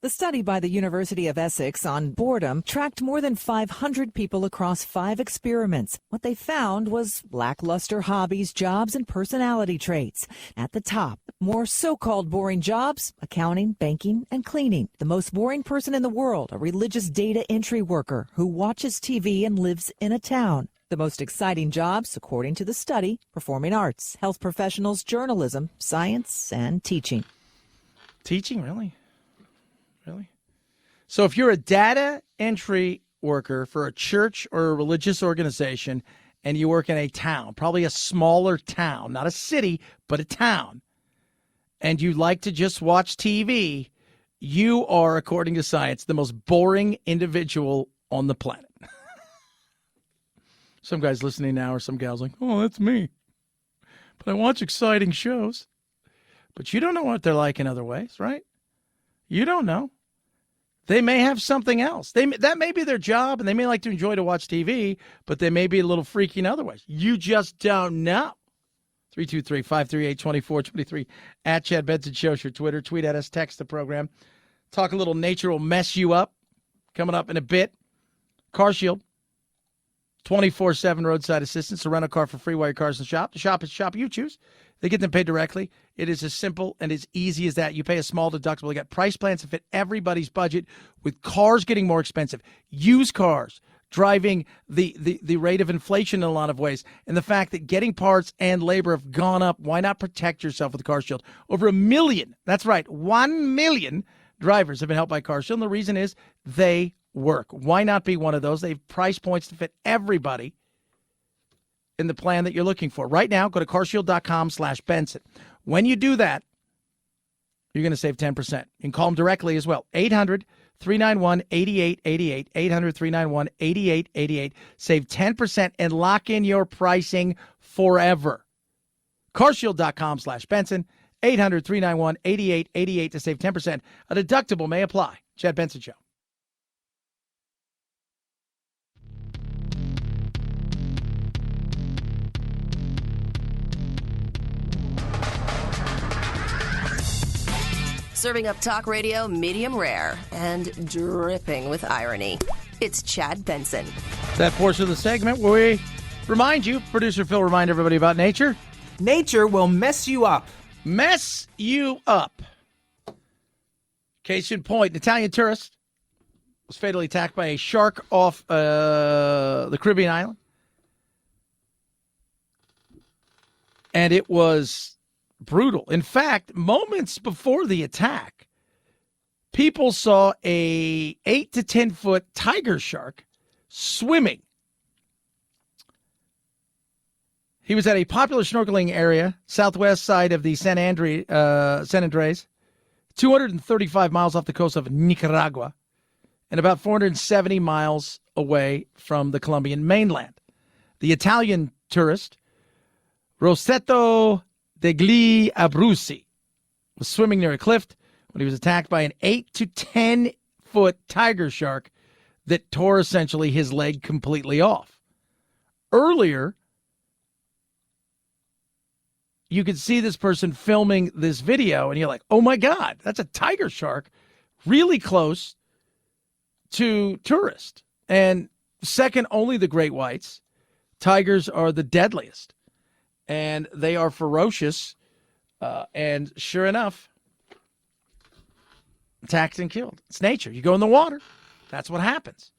The study by the University of Essex on boredom tracked more than 500 people across 5 experiments. What they found was lackluster hobbies, jobs, and personality traits. At the top, more so-called boring jobs, accounting, banking, and cleaning. The most boring person in the world, a religious data entry worker who watches TV and lives in a town. The most exciting jobs, according to the study, performing arts, health professionals, journalism, science, and teaching. Teaching, really? Really? So if you're a data entry worker for a church or a religious organization and you work in a town, probably a smaller town, not a city, but a town, and you like to just watch TV, you are, according to science, the most boring individual on the planet. Some guys listening now or some gals like, oh, that's me. But I watch exciting shows. But you don't know what they're like in other ways, right? You don't know. They may have something else. That may be their job, and they may like to enjoy to watch TV, but they may be a little freaky in other ways. You just don't know. 323-538-2423 at Chad Benson Show's your Twitter. Tweet at us, text the program. Talk a little nature will mess you up. Coming up in a bit. Car Shield. 24/7 roadside assistance. So rent a car for free while your car's in the shop. The shop is the shop you choose. They get them paid directly. It is as simple and as easy as that. You pay a small deductible. You got price plans to fit everybody's budget, with cars getting more expensive. Used cars driving the rate of inflation in a lot of ways. And the fact that getting parts and labor have gone up. Why not protect yourself with the Car Shield? Over 1 million, that's right, 1 million drivers have been helped by Car Shield. And the reason is they work. Why not be one of those? They have price points to fit everybody in the plan that you're looking for. Right now, go to carshield.com/Benson. When you do that, you're going to save 10%. You can call them directly as well. 800-391-8888. 800-391-8888. Save 10% and lock in your pricing forever. carshield.com/Benson. 800-391-8888 to save 10%. A deductible may apply. Chad Benson Show. Serving up talk radio medium rare and dripping with irony. It's Chad Benson. That portion of the segment where we remind you, producer Phil, remind everybody about nature. Nature will mess you up. Mess you up. Case in point, an Italian tourist was fatally attacked by a shark off the Caribbean island. And it was brutal. In fact, moments before the attack, people saw a 8 to 10 foot tiger shark swimming. He was at a popular snorkeling area, southwest side of the San Andres, 235 miles off the coast of Nicaragua. and about 470 miles away from the Colombian mainland. The Italian tourist, Rossetto degli Abruzzi, was swimming near a cliff when he was attacked by an 8 to 10 foot tiger shark that tore essentially his leg completely off. Earlier, you could see this person filming this video, and you're like, oh my God, that's a tiger shark really close to tourists. And second only the great whites, tigers are the deadliest. And they are ferocious. And sure enough, attacked and killed. It's nature. You go in the water, that's what happens.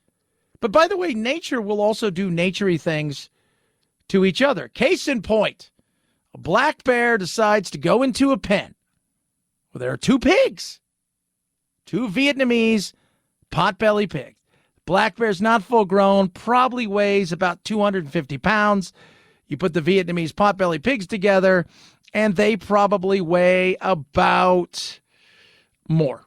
But by the way, nature will also do naturey things to each other. Case in point, a black bear decides to go into a pen where there are two pigs, two Vietnamese potbelly pigs. Black bear's not full grown, probably weighs about 250 pounds. You put the Vietnamese potbelly pigs together, and they probably weigh about more.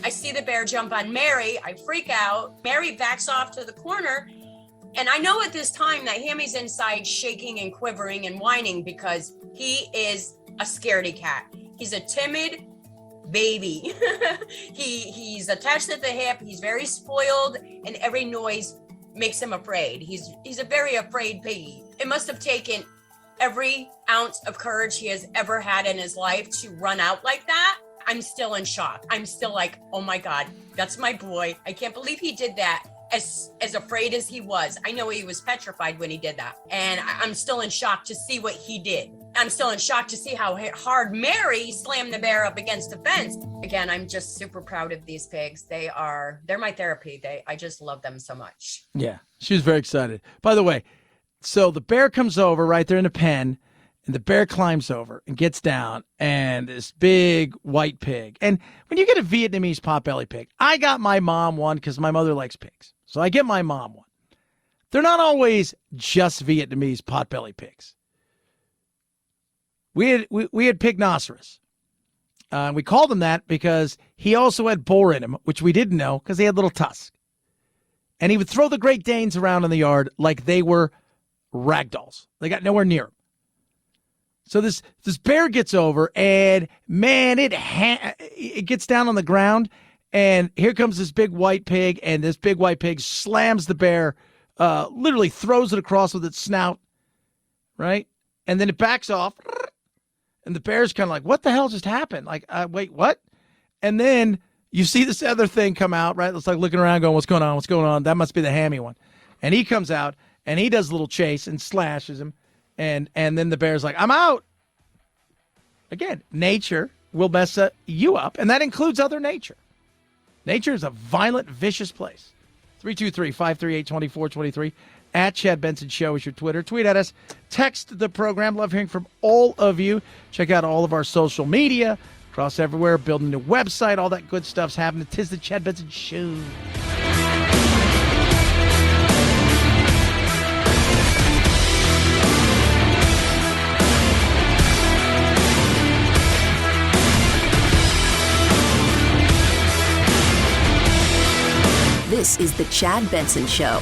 I see the bear jump on Mary. I freak out. Mary backs off to the corner. And I know at this time that Hammy's inside shaking and quivering and whining because he is a scaredy cat. He's a timid baby. He's attached at the hip. He's very spoiled, and every noise makes him afraid. He's a very afraid piggy. It must have taken every ounce of courage he has ever had in his life to run out like that. I'm still in shock. I'm still like, oh my God, that's my boy. I can't believe he did that. As afraid as he was. I know he was petrified when he did that. And I'm still in shock to see what he did. I'm still in shock to see how hard Mary slammed the bear up against the fence. Again, I'm just super proud of these pigs. They're my therapy. I just love them so much. Yeah, she was very excited. By the way, so the bear comes over right there in the pen, and the bear climbs over and gets down, and this big white pig. And when you get a Vietnamese potbelly pig, I got my mom one because my mother likes pigs. So I get my mom one. They're not always just Vietnamese potbelly pigs. We had pignoceros. We called him that because he also had boar in him, which we didn't know because he had little tusks. And he would throw the Great Danes around in the yard like they were rag dolls. They got nowhere near him. So this bear gets over, and man, it gets down on the ground, and here comes this big white pig, and this big white pig slams the bear, literally throws it across with its snout, right? And then it backs off, and the bear's kind of like, what the hell just happened? Like, wait, what? And then you see this other thing come out, right? It's like looking around going, what's going on? What's going on? That must be the hammy one. And he comes out, and he does a little chase and slashes him. And then the bear's like, I'm out. Again, nature will mess you up, and that includes other nature. Nature is a violent, vicious place. 323-538-2423. At Chad Benson Show is your Twitter. Tweet at us. Text the program. Love hearing from all of you. Check out all of our social media. Across everywhere. Building a new website. All that good stuff's happening. 'Tis the Chad Benson Show. This is the Chad Benson Show.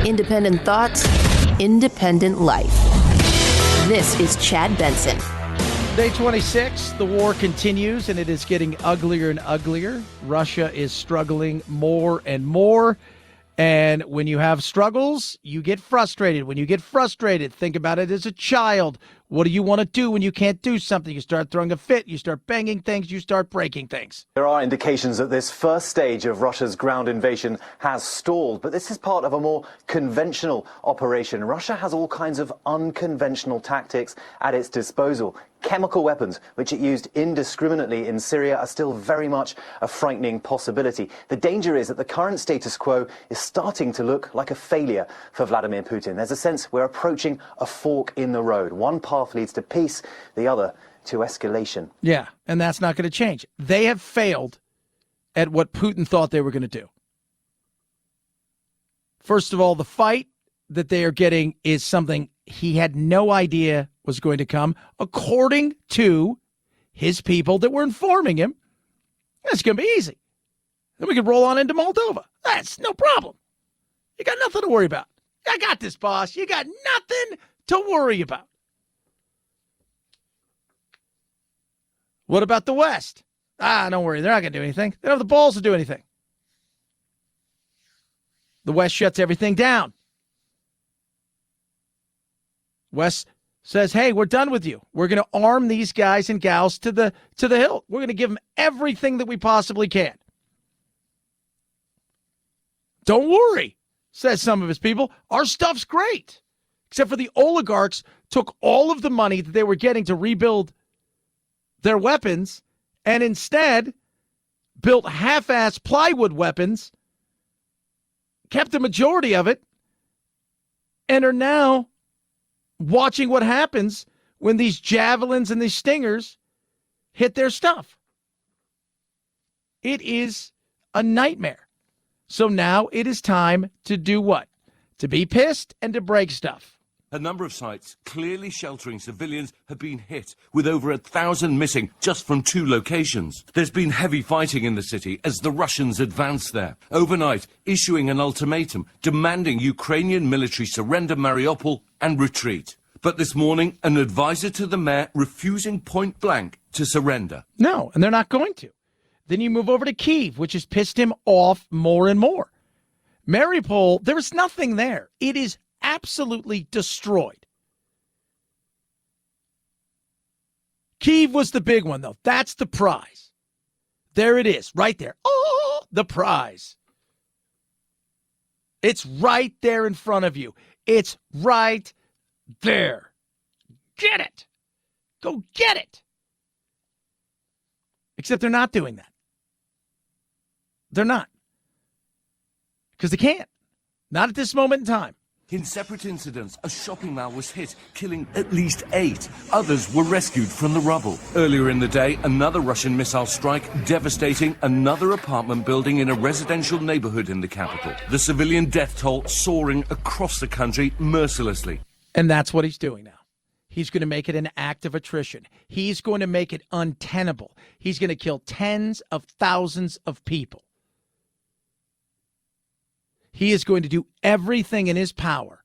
Independent thoughts, independent life. This is Chad Benson. Day 26, the war continues, and it is getting uglier and uglier. Russia is struggling more and more. And when you have struggles, you get frustrated. When you get frustrated, think about it as a child. What do you want to do when you can't do something? You start throwing a fit, you start banging things, you start breaking things. There are indications that this first stage of Russia's ground invasion has stalled, but this is part of a more conventional operation. Russia has all kinds of unconventional tactics at its disposal. Chemical weapons, which it used indiscriminately in Syria, are still very much a frightening possibility. The danger is that the current status quo is starting to look like a failure for Vladimir Putin. There's a sense we're approaching a fork in the road. One path leads to peace, the other to escalation. Yeah, and that's not going to change. They have failed at what Putin thought they were going to do. First of all, the fight that they are getting is something he had no idea was going to come, according to his people that were informing him. It's going to be easy. Then we can roll on into Moldova. That's no problem. You got nothing to worry about. I got this, boss. You got nothing to worry about. What about the West? Don't worry. They're not going to do anything. They don't have the balls to do anything. The West shuts everything down. West says, hey, we're done with you. We're going to arm these guys and gals to the hilt. We're going to give them everything that we possibly can. Don't worry, says some of his people. Our stuff's great. Except for the oligarchs took all of the money that they were getting to rebuild their weapons and instead built half-ass plywood weapons, kept the majority of it, and are now watching what happens when these javelins and these stingers hit their stuff. It is a nightmare. So now it is time to do what? To be pissed and to break stuff. A number of sites clearly sheltering civilians have been hit, with over 1,000 missing just from 2 locations. There's been heavy fighting in the city as the Russians advance there, overnight issuing an ultimatum demanding Ukrainian military surrender Mariupol and retreat. But this morning, an advisor to the mayor refusing point blank to surrender. No, and they're not going to. Then you move over to Kyiv, which has pissed him off more and more. Mariupol, there is nothing there. It is absolutely destroyed. Kyiv was the big one, though. That's the prize. There it is, right there. Oh, the prize. It's right there in front of you. It's right there. Get it. Go get it. Except they're not doing that. They're not. Because they can't. Not at this moment in time. In separate incidents, a shopping mall was hit, killing at least 8. Others were rescued from the rubble. Earlier in the day, another Russian missile strike devastating another apartment building in a residential neighborhood in the capital. The civilian death toll soaring across the country mercilessly. And that's what he's doing now. He's going to make it an act of attrition. He's going to make it untenable. He's going to kill tens of thousands of people. He is going to do everything in his power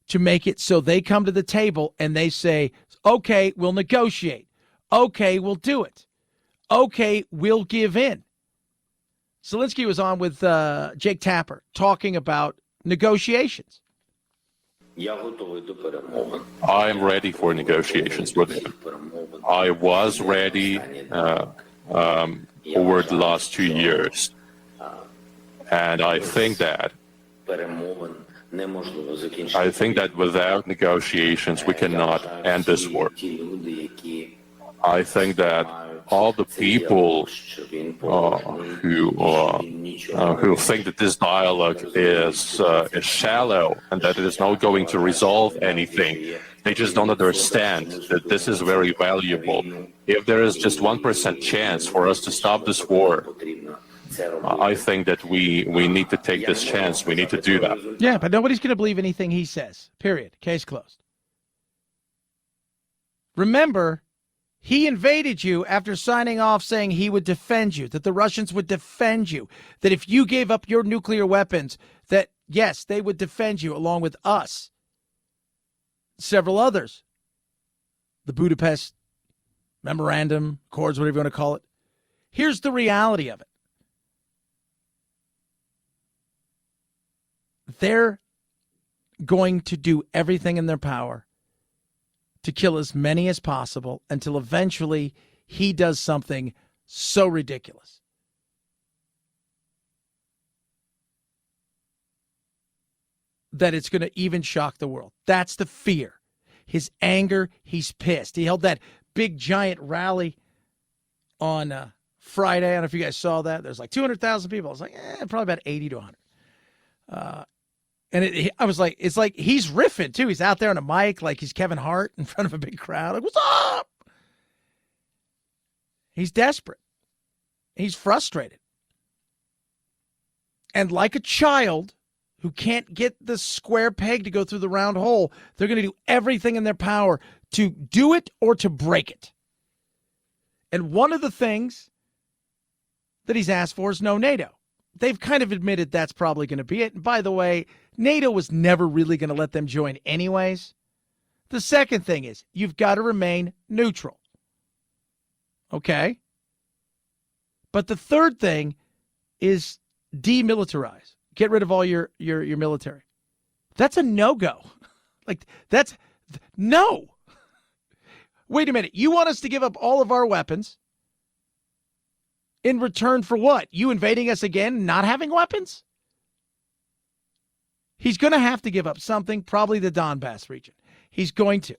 to make it so they come to the table and they say, okay, we'll negotiate. Okay, we'll do it. Okay, we'll give in. Zelensky was on with Jake Tapper talking about negotiations. I'm ready for negotiations with him. I was ready over the last 2 years. And I think that without negotiations, we cannot end this war. I think that all the people who think that this dialogue is shallow and that it is not going to resolve anything, they just don't understand that this is very valuable. If there is just 1% chance for us to stop this war, I think that we need to take this chance. We need to do that. Yeah, but nobody's going to believe anything he says. Period. Case closed. Remember, he invaded you after signing off saying he would defend you, that the Russians would defend you, that if you gave up your nuclear weapons, that, yes, they would defend you along with us. Several others. The Budapest Memorandum, Accords, whatever you want to call it. Here's the reality of it. They're going to do everything in their power to kill as many as possible until eventually he does something so ridiculous. That it's going to even shock the world. That's the fear. His anger, he's pissed. He held that big giant rally on Friday. I don't know if you guys saw that. There's like 200,000 people. I was like, probably about 80 to 100. I was like, it's like he's riffing too. He's out there on a mic like he's Kevin Hart in front of a big crowd. Like, what's up? He's desperate. He's frustrated. And like a child who can't get the square peg to go through the round hole, they're going to do everything in their power to do it or to break it. And one of the things that he's asked for is no NATO. They've kind of admitted that's probably going to be it. And by the way, NATO was never really going to let them join anyways. The second thing is you've got to remain neutral. Okay? But the third thing is demilitarize. Get rid of all your military. That's a no-go. Like, that's no. Wait a minute. You want us to give up all of our weapons in return for what? You invading us again, not having weapons? He's going to have to give up something, probably the Donbass region. He's going to.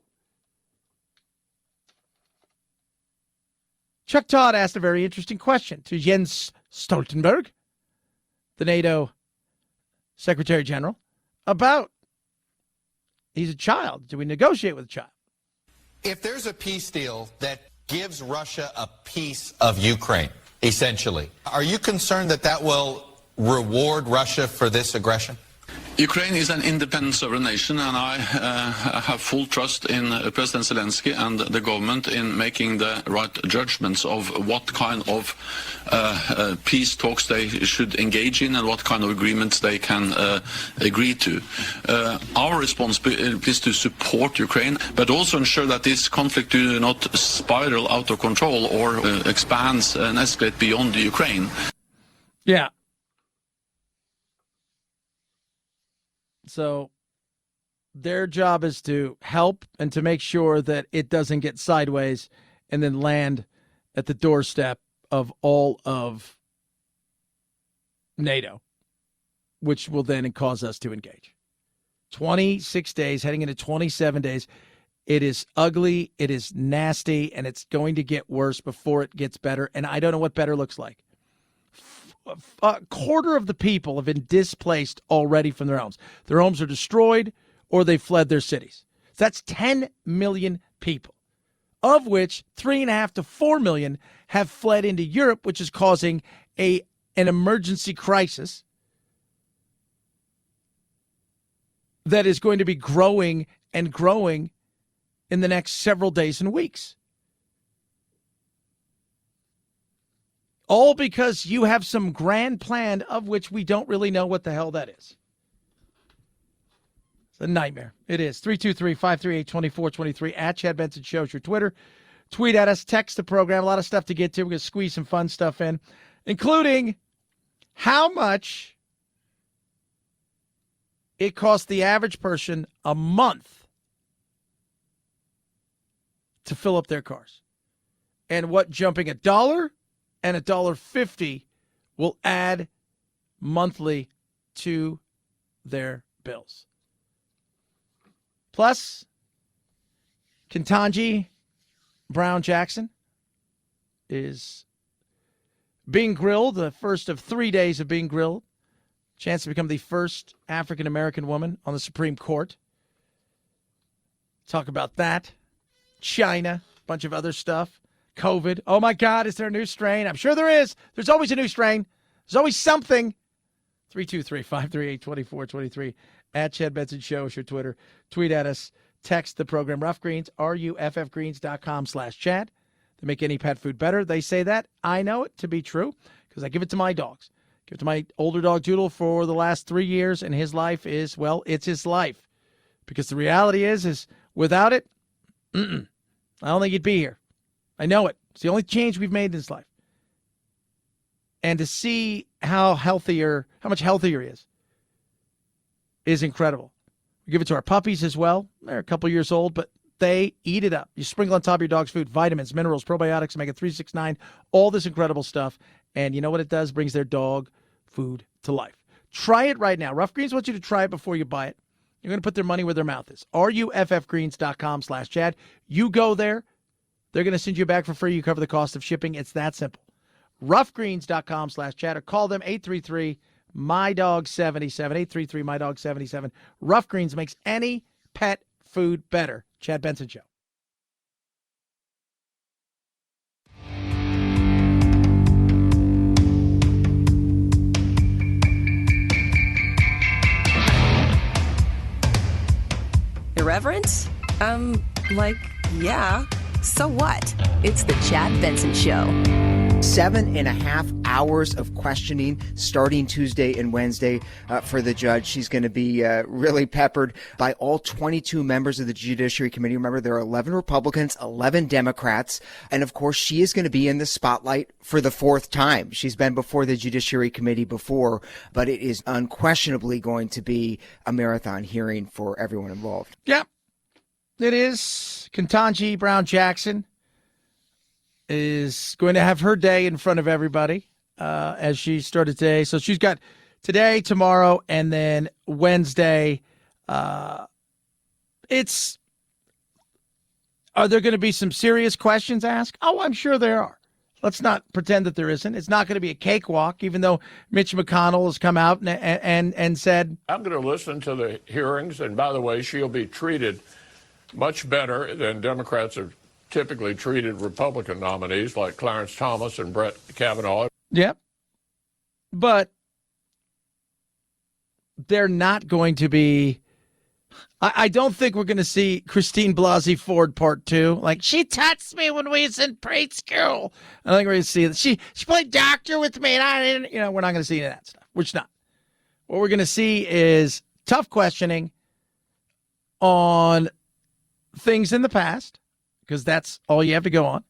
Chuck Todd asked a very interesting question to Jens Stoltenberg, the NATO Secretary General, about he's a child. Do we negotiate with a child? If there's a peace deal that gives Russia a piece of Ukraine, essentially, are you concerned that that will reward Russia for this aggression? Ukraine is an independent sovereign nation, and I have full trust in President Zelensky and the government in making the right judgments of what kind of peace talks they should engage in and what kind of agreements they can agree to. Our responsibility is to support Ukraine, but also ensure that this conflict do not spiral out of control or expands and escalate beyond Ukraine. Yeah. So their job is to help and to make sure that it doesn't get sideways and then land at the doorstep of all of NATO, which will then cause us to engage. 26 days, heading into 27 days. It is ugly, it is nasty, and it's going to get worse before it gets better. And I don't know what better looks like. A quarter of the people have been displaced already from their homes. Their homes are destroyed or they fled their cities. So that's 10 million people, of which 3.5 to 4 million have fled into Europe, which is causing an emergency crisis that is going to be growing and growing in the next several days and weeks. All because you have some grand plan of which we don't really know what the hell that is. It's a nightmare. It is. 323-538-2423 at Chad Benson Show is your Twitter. Tweet at us. Text the program. A lot of stuff to get to. We're going to squeeze some fun stuff in, including how much it costs the average person a month to fill up their cars. And what jumping $1 and $1.50 will add monthly to their bills. Plus, Ketanji Brown Jackson is being grilled, the first of 3 days of being grilled. Chance to become the first African-American woman on the Supreme Court. Talk about that. China, a bunch of other stuff. COVID. Oh, my God, is there a new strain? I'm sure there is. There's always a new strain. There's always something. 323-538-2423 at Chad Benson Show is your Twitter. Tweet at us. Text the program Rough Greens, ruffgreens.com/Chad. They make any pet food better. They say that. I know it to be true because I give it to my dogs. Give it to my older dog, Doodle, for the last 3 years, and his life is, well, it's his life. Because the reality is without it, I don't think he'd be here. I know it. It's the only change we've made in his life. And to see how much healthier he is incredible. We give it to our puppies as well. They're a couple years old, but They eat it up. You sprinkle on top of your dog's food, vitamins, minerals, probiotics, omega-369, all this incredible stuff. And you know what it does? Brings their dog food to life. Try it right now. Rough Greens wants you to try it before you buy it. You're going to put their money where their mouth is. ruffgreens.com/Chad. You go there. They're going to send you back for free. You cover the cost of shipping. It's that simple. Ruffgreens.com/Chad, or call them 833-MyDog77, 833-MyDog77. Rough Greens makes any pet food better. Chad Benson Show. Irreverent? Yeah. So what? It's the Chad Benson Show. 7.5 hours of questioning starting Tuesday and Wednesday for the judge. She's going to be really peppered by all 22 members of the Judiciary Committee. Remember, there are 11 Republicans, 11 Democrats. And, of course, she is going to be in the spotlight for the fourth time. She's been before the Judiciary Committee before, but it is unquestionably going to be a marathon hearing for everyone involved. Yep, it is. Ketanji Brown Jackson is going to have her day in front of everybody as she started today. So she's got today, tomorrow, and then Wednesday. Are there going to be some serious questions asked? Oh, I'm sure there are. Let's not pretend that there isn't. It's not going to be a cakewalk, even though Mitch McConnell has come out and said, I'm going to listen to the hearings. And by the way, she'll be treated much better than Democrats have typically treated Republican nominees like Clarence Thomas and Brett Kavanaugh. Yep. But they're not going to be, I don't think we're going to see Christine Blasey Ford Part 2. Like, she touched me when we was in preschool. I think we're going to see that. She played doctor with me, and I didn't, we're not going to see any of that stuff. We're just not. What we're going to see is tough questioning on things in the past, because that's all you have to go on,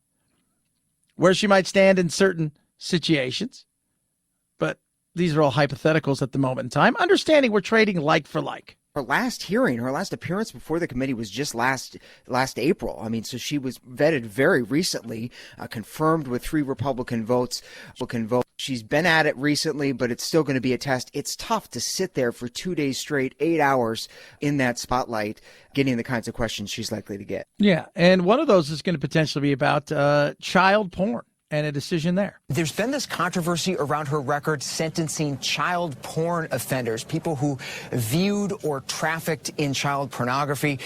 where she might stand in certain situations. But these are all hypotheticals at the moment in time, understanding we're trading like for like. Her last hearing, her last appearance before the committee was just last April. I mean, so she was vetted very recently, confirmed with 3 Republican votes. She's been at it recently, but it's still going to be a test. It's tough to sit there for 2 days straight, 8 hours in that spotlight, getting the kinds of questions she's likely to get. Yeah, and one of those is going to potentially be about child porn and a decision there. There's been this controversy around her record sentencing child porn offenders, people who viewed or trafficked in child pornography.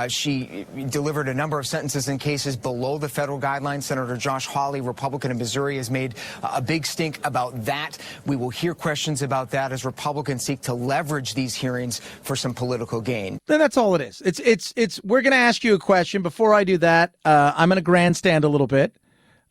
She delivered a number of sentences in cases below the federal guidelines. Senator Josh Hawley, Republican in Missouri, has made a big stink about that. We will hear questions about that as Republicans seek to leverage these hearings for some political gain. Then that's all it is. It's we're going to ask you a question. Before I do that, I'm going to grandstand a little bit.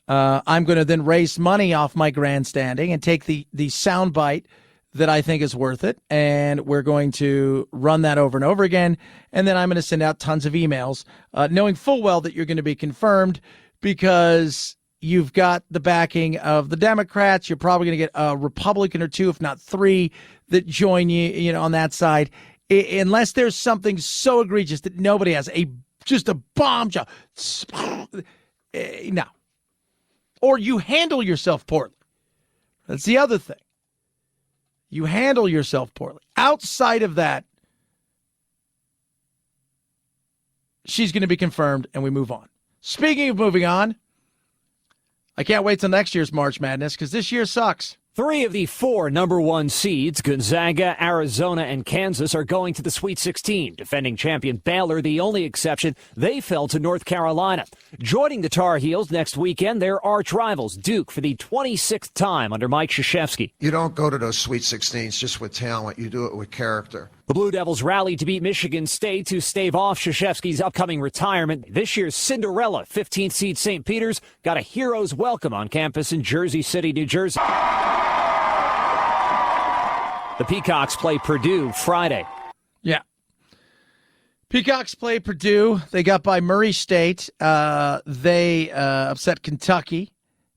I'm going to then raise money off my grandstanding and take the sound bite that I think is worth it. And we're going to run that over and over again. And then I'm going to send out tons of emails, knowing full well that you're going to be confirmed because you've got the backing of the Democrats. You're probably going to get a Republican or 2, if not 3, that join you, on that side. Unless there's something so egregious that nobody has just a bombshell. No. Or you handle yourself poorly. That's the other thing. You handle yourself poorly. Outside of that, she's going to be confirmed, and we move on. Speaking of moving on, I can't wait till next year's March Madness, because this year sucks. 3 of the 4 number 1 seeds, Gonzaga, Arizona, and Kansas, are going to the Sweet 16. Defending champion Baylor, the only exception, they fell to North Carolina. Joining the Tar Heels next weekend, their arch rivals, Duke, for the 26th time under Mike Krzyzewski. You don't go to those Sweet 16s just with talent. You do it with character. The Blue Devils rallied to beat Michigan State to stave off Krzyzewski's upcoming retirement. This year's Cinderella, 15th seed St. Peter's, got a hero's welcome on campus in Jersey City, New Jersey. The Peacocks play Purdue Friday. Yeah. Peacocks play Purdue. They got by Murray State. They upset Kentucky,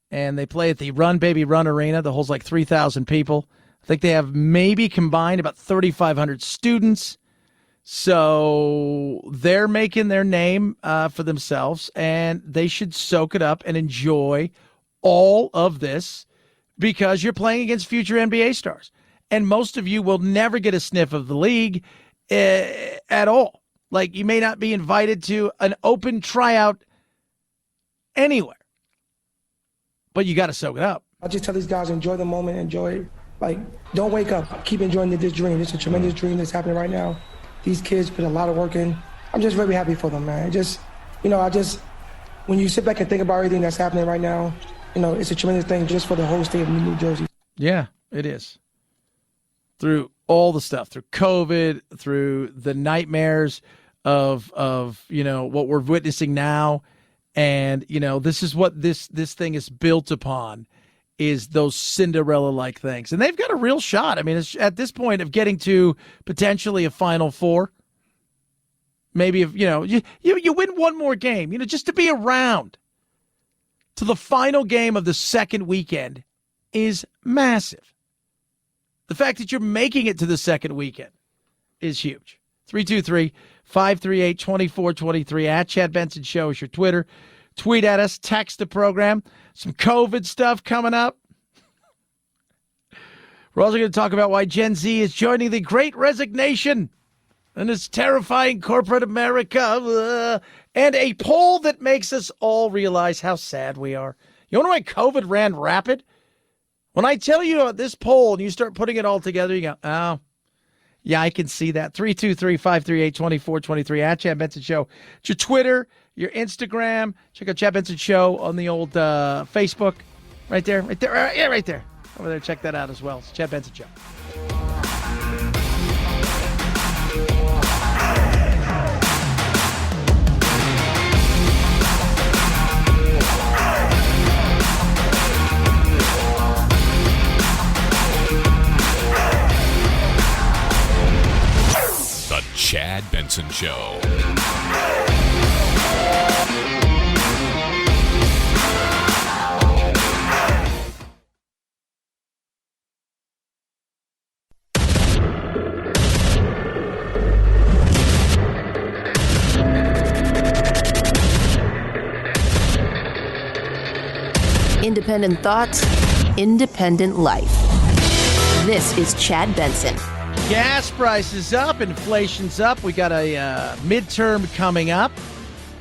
and they play at the Run Baby Run Arena. The holds like 3,000 people. I think they have maybe combined about 3,500 students. So they're making their name for themselves, and they should soak it up and enjoy all of this because you're playing against future NBA stars. And most of you will never get a sniff of the league at all. Like, you may not be invited to an open tryout anywhere. But you got to soak it up. I just tell these guys, enjoy the moment, enjoy. Like, don't wake up. Keep enjoying this dream. It's a tremendous dream that's happening right now. These kids put a lot of work in. I'm just very happy for them, man. When you sit back and think about everything that's happening right now, it's a tremendous thing just for the whole state of New Jersey. Yeah, it is. Through all the stuff, through COVID, through the nightmares of what we're witnessing now. And, this is what this thing is built upon, is those Cinderella-like things. And they've got a real shot. I mean, it's at this point of getting to potentially a Final Four. Maybe if, you win one more game, just to be around to the final game of the second weekend is massive. The fact that you're making it to the second weekend is huge. 323-538-2423 at Chad Benson Show is your Twitter. Tweet at us, text the program. Some COVID stuff coming up. We're also going to talk about why Gen Z is joining the Great Resignation and its terrifying corporate America. And a poll that makes us all realize how sad we are. You know why COVID ran rapid? When I tell you about this poll and you start putting it all together, you go, oh, yeah, I can see that. 323-538-2423 at Chad Benson Show. It's your Twitter, your Instagram. Check out Chad Benson Show on the old Facebook. Right there. Yeah, right there. Over there, check that out as well. It's Chad Benson Show. The Chad Benson Show. Independent thoughts, independent life. This is Chad Benson. Gas prices up, inflation's up. We got a midterm coming up.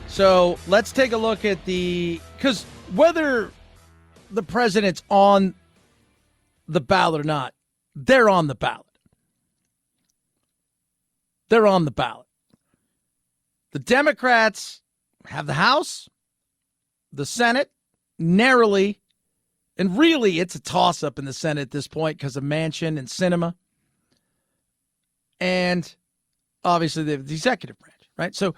So let's take a look at because whether the president's on the ballot or not, they're on the ballot. They're on the ballot. The Democrats have the House, the Senate, narrowly, and really it's a toss-up in the Senate at this point because of Manchin and Sinema. And obviously the executive branch, right? So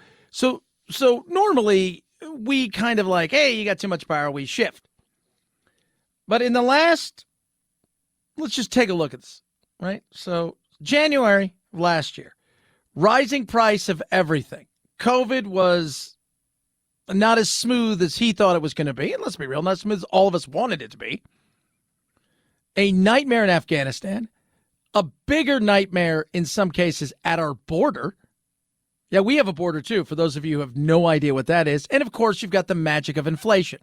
normally we kind of like, hey, you got too much power, we shift. But in the last, let's just take a look at this, right? So January of last year, rising price of everything. COVID was not as smooth as he thought it was going to be. And let's be real, not as smooth as all of us wanted it to be. A nightmare in Afghanistan. A bigger nightmare in some cases at our border. Yeah, we have a border too, for those of you who have no idea what that is. And of course, you've got the magic of inflation.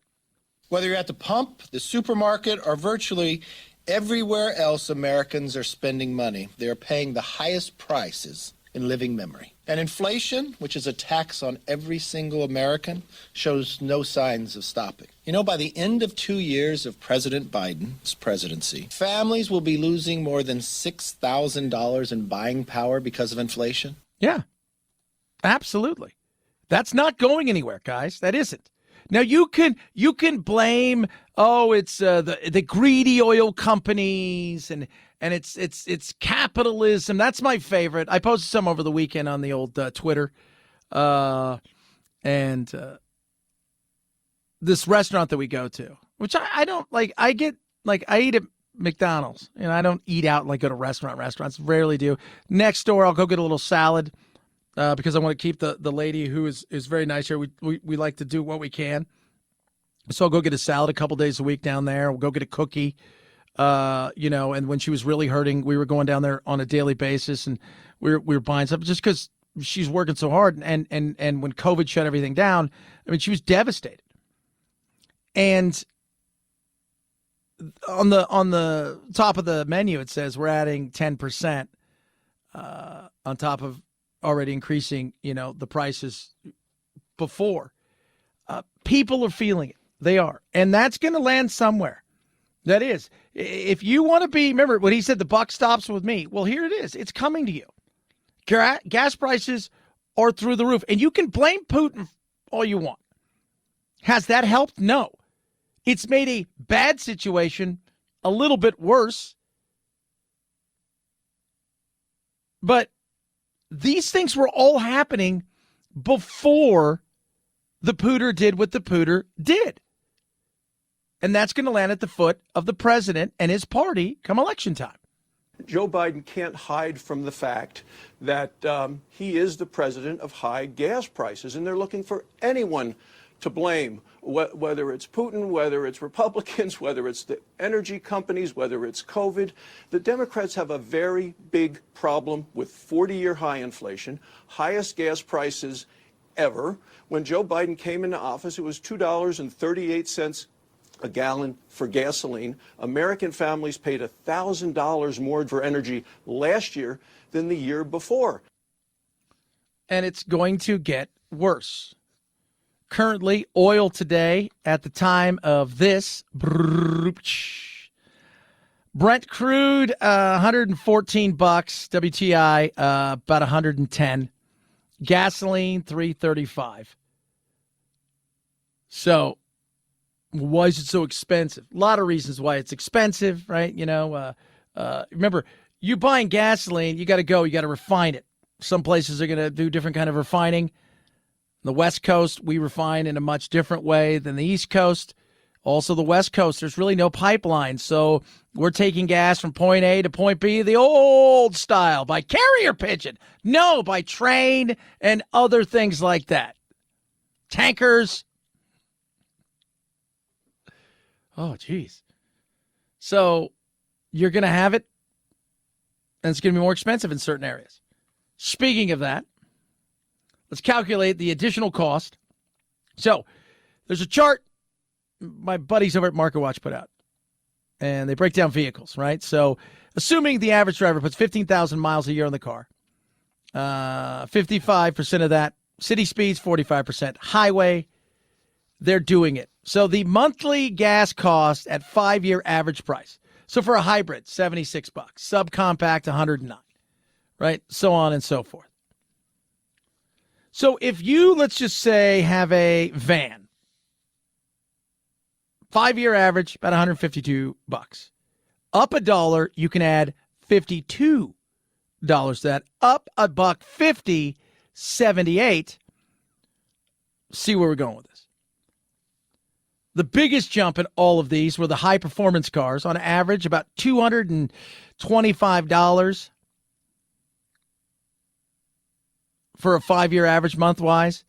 Whether you're at the pump, the supermarket, or virtually everywhere else Americans are spending money, they are paying the highest prices in living memory. And inflation, which is a tax on every single American, shows no signs of stopping. By the end of 2 years of President Biden's presidency, families will be losing more than $6,000 in buying power because of inflation. Yeah, absolutely. That's not going anywhere, guys. That isn't. Now, you can blame, it's the greedy oil companies and it's capitalism. That's my favorite. I posted some over the weekend on the old Twitter. This restaurant that we go to, which I don't like. I eat at McDonald's, and I don't eat out go to restaurants. Rarely do. Next door, I'll go get a little salad because I want to keep the lady who is very nice here. We like to do what we can. So I'll go get a salad a couple days a week down there. We'll go get a cookie. And when she was really hurting, we were going down there on a daily basis, and we were buying stuff just because she's working so hard. And when COVID shut everything down, I mean, she was devastated. And on the top of the menu, it says we're adding 10% on top of already increasing, the prices before. People are feeling it. They are. And that's going to land somewhere. That is. If you want to be, remember what he said, the buck stops with me. Well, here it is. It's coming to you. Gas prices are through the roof. And you can blame Putin all you want. Has that helped? No. It's made a bad situation a little bit worse. But these things were all happening before the pooter did what the pooter did. And that's going to land at the foot of the president and his party come election time. Joe Biden can't hide from the fact that he is the president of high gas prices, and they're looking for anyone to blame, whether it's Putin, whether it's Republicans, whether it's the energy companies, whether it's COVID. The Democrats have a very big problem with 40-year high inflation, highest gas prices ever. When Joe Biden came into office, it was $2.38 a gallon for gasoline. American families paid $1,000 more for energy last year than the year before. And it's going to get worse. Currently, oil today, at the time of this, Brent crude, $114, WTI, about 110. Gasoline, $3.35. So, why is it so expensive? A lot of reasons why it's expensive, right? Remember, you buying gasoline, you got to refine it. Some places are going to do different kind of refining. The West Coast, we refine in a much different way than the East Coast. Also, the West Coast, there's really no pipeline. So we're taking gas from point A to point B the old style by carrier pigeon. No, by train and other things like that. Tankers. Oh, geez. So you're going to have it, and it's going to be more expensive in certain areas. Speaking of that, let's calculate the additional cost. So there's a chart my buddies over at MarketWatch put out, and they break down vehicles, right? So assuming the average driver puts 15,000 miles a year on the car, 55% of that, city speeds, 45%, highway, they're doing it. So the monthly gas cost at 5-year average price. So for a hybrid, $76, subcompact, $109, right? So on and so forth. So if you, let's just say, have a van, 5-year average, about $152. Up $1, you can add $52 to that. Up $1.50, $78. See where we're going with this. The biggest jump in all of these were the high-performance cars, on average about $225 for a 5-year average month-wise.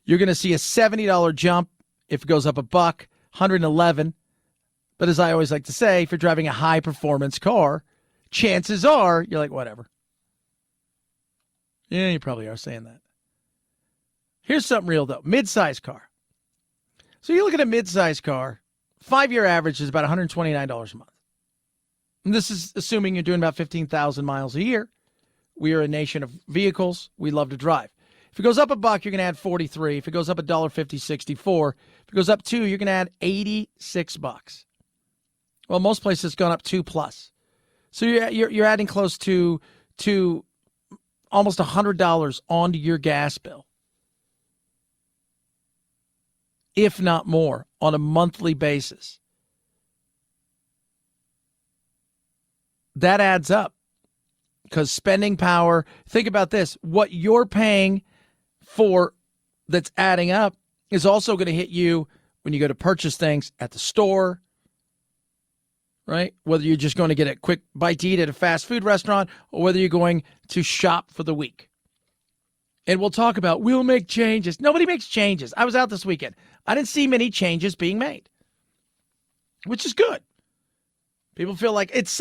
You're going to see a $70 jump if it goes up $1, $111. But as I always like to say, if you're driving a high-performance car, chances are you're like, whatever. Yeah, you probably are saying that. Here's something real, though. Mid-size car. So you look at a mid-size car, 5-year average is about $129 a month. And this is assuming you're doing about 15,000 miles a year. We are a nation of vehicles. We love to drive. If it goes up $1, you're going to add $43. If it goes up $1.50, $64. If it goes up $2, you're going to add $86. Well, most places it's gone up $2+. So you're adding close to almost $100 onto your gas bill, if not more, on a monthly basis. That adds up because spending power, think about this, what you're paying for that's adding up is also going to hit you when you go to purchase things at the store, right? Whether you're just going to get a quick bite to eat at a fast food restaurant or whether you're going to shop for the week. And we'll talk about, we'll make changes. Nobody makes changes. I was out this weekend. I didn't see many changes being made, which is good. People feel like it's,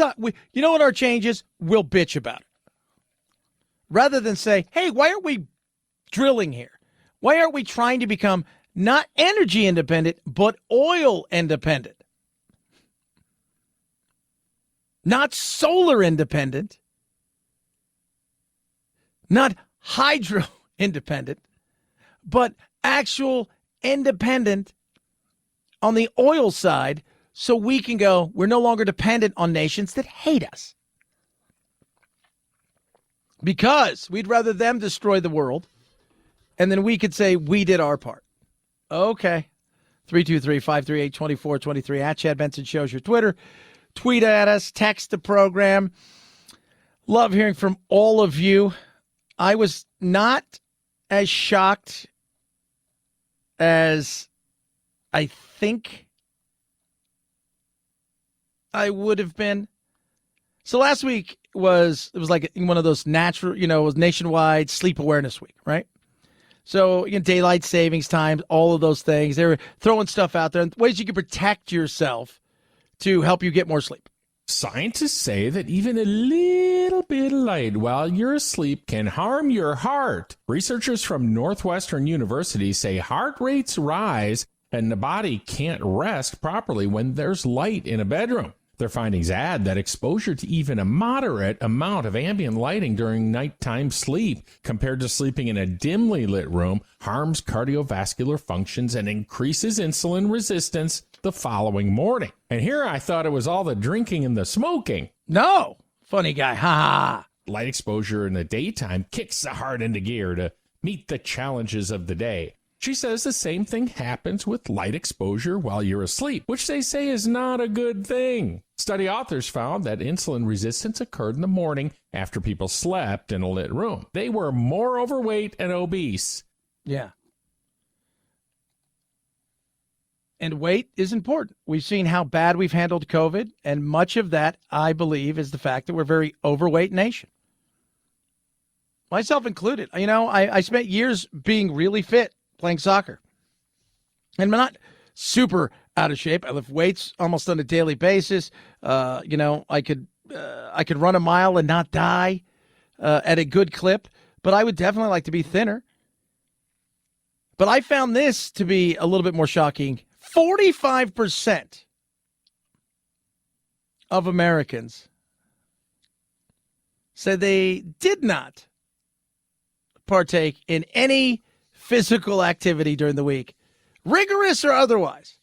you know what our change is? We'll bitch about it. rather than say, hey, why aren't we drilling here? Why aren't we trying to become not energy independent, but oil independent? Not solar independent, not hydro independent, but actual independent on the oil side, so we can go, we're no longer dependent on nations that hate us. Because we'd rather them destroy the world, and then we could say we did our part. Okay. 323-538-2423 at Chad Benson Show's your Twitter. Tweet at us, text the program. Love hearing from all of you. I was not as shocked as I think I would have been. So last week it was like one of those natural, it was nationwide sleep awareness week, right? So, daylight savings time, all of those things. They were throwing stuff out there, ways you can protect yourself to help you get more sleep. Scientists say that even a little bit of light while you're asleep can harm your heart. Researchers from Northwestern University say heart rates rise and the body can't rest properly when there's light in a bedroom. Their findings add that exposure to even a moderate amount of ambient lighting during nighttime sleep compared to sleeping in a dimly lit room harms cardiovascular functions and increases insulin resistance the following morning. And here I thought it was all the drinking and the smoking. No, funny guy, ha ha. Light exposure in the daytime kicks the heart into gear to meet the challenges of the day. She says the same thing happens with light exposure while you're asleep, which they say is not a good thing. Study authors found that insulin resistance occurred in the morning after people slept in a lit room. They were more overweight and obese. Yeah. And weight is important. We've seen how bad we've handled COVID, and much of that, I believe, is the fact that we're a very overweight nation. Myself included. I spent years being really fit, playing soccer. And I'm not super out of shape. I lift weights almost on a daily basis. I could run a mile and not die at a good clip, but I would definitely like to be thinner. But I found this to be a little bit more shocking. 45% of Americans said they did not partake in any physical activity during the week, rigorous or otherwise.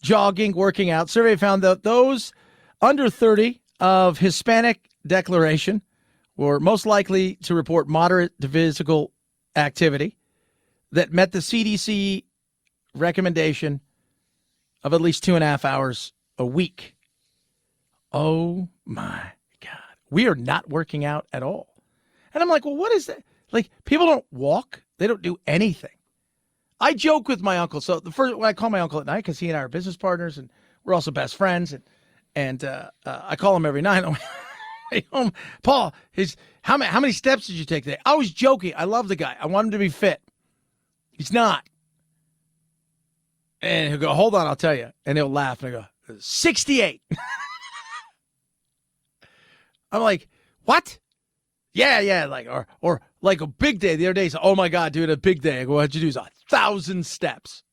Jogging, working out. Survey found that those under 30 of Hispanic declaration were most likely to report moderate to physical activity that met the CDC recommendation of at least 2.5 hours a week. Oh my God. We are not working out at all. And I'm like, well, what is that? Like, people don't walk. They don't do anything. I joke with my uncle. So when I call my uncle at night, because he and I are business partners and we're also best friends, and I call him every night. Hey, Paul, how many steps did you take today? I was joking. I love the guy. I want him to be fit. He's not. And he'll go, hold on, I'll tell you. And he'll laugh and I go, 68. I'm like, what? Yeah, like or like a big day. The other day, he said, oh my God, dude, a big day. I go, what'd you do? He's 1,000 steps.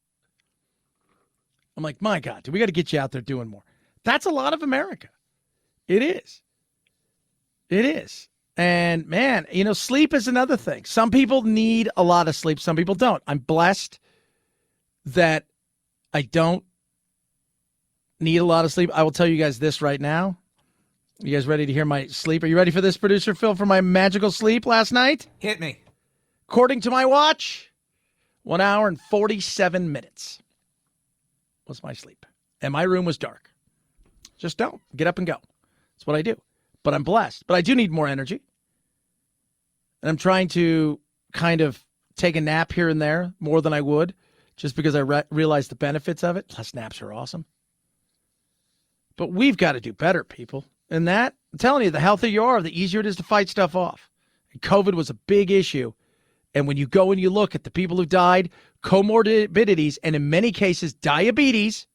I'm like, my God, dude, we got to get you out there doing more. That's a lot of America. It is. It is. And man, sleep is another thing. Some people need a lot of sleep. Some people don't. I'm blessed that I don't need a lot of sleep. I will tell you guys this right now. You guys ready to hear my sleep? Are you ready for this, producer Phil, for my magical sleep last night? Hit me. According to my watch, 1 hour and 47 minutes was my sleep. And my room was dark. Just don't. Get up and go. That's what I do. But I'm blessed. But I do need more energy. And I'm trying to kind of take a nap here and there more than I would, just because I realize the benefits of it. Plus, naps are awesome. But we've got to do better, people. And that, I'm telling you, the healthier you are, the easier it is to fight stuff off. And COVID was a big issue. And when you go and you look at the people who died, comorbidities, and in many cases, diabetes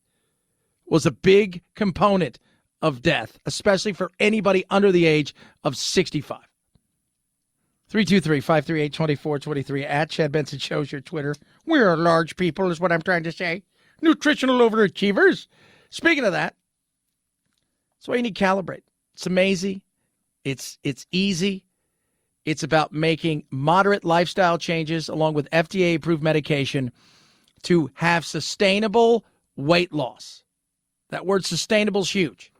was a big component of death, especially for anybody under the age of 65. 323-538-2423 at Chad Benson Show's your Twitter. We're large people is what I'm trying to say. Nutritional overachievers. Speaking of that, that's why you need Calibrate. It's amazing. It's easy. It's about making moderate lifestyle changes along with FDA-approved medication to have sustainable weight loss. That word sustainable is huge.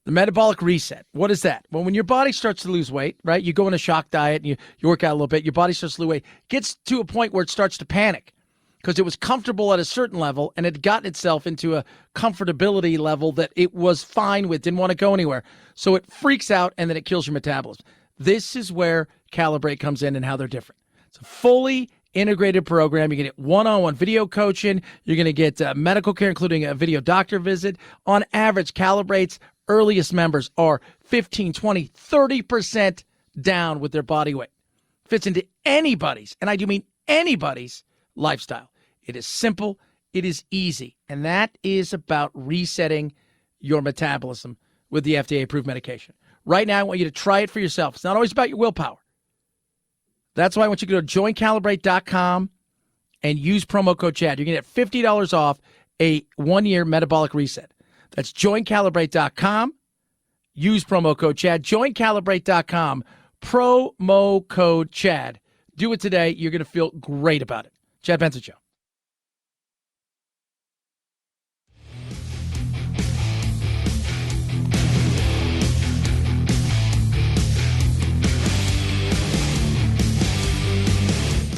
The metabolic reset. What is that? Well, when your body starts to lose weight, right, you go in a shock diet and you work out a little bit, your body starts to lose weight, gets to a point where it starts to panic because it was comfortable at a certain level and it had gotten itself into a comfortability level that it was fine with, didn't want to go anywhere. So it freaks out and then it kills your metabolism. This is where Calibrate comes in and how they're different. It's a fully integrated program. You're going to get one-on-one video coaching. You're going to get medical care, including a video doctor visit. On average, Calibrate's earliest members are 15, 20, 30% down with their body weight. Fits into anybody's, and I do mean anybody's, lifestyle. It is simple. It is easy. And that is about resetting your metabolism with the FDA-approved medication. Right now, I want you to try it for yourself. It's not always about your willpower. That's why I want you to go to joincalibrate.com and use promo code Chad. You're going to get $50 off a one-year metabolic reset. That's joincalibrate.com. Use promo code Chad. Joincalibrate.com. Promo code Chad. Do it today. You're going to feel great about it. Chad Benson Show.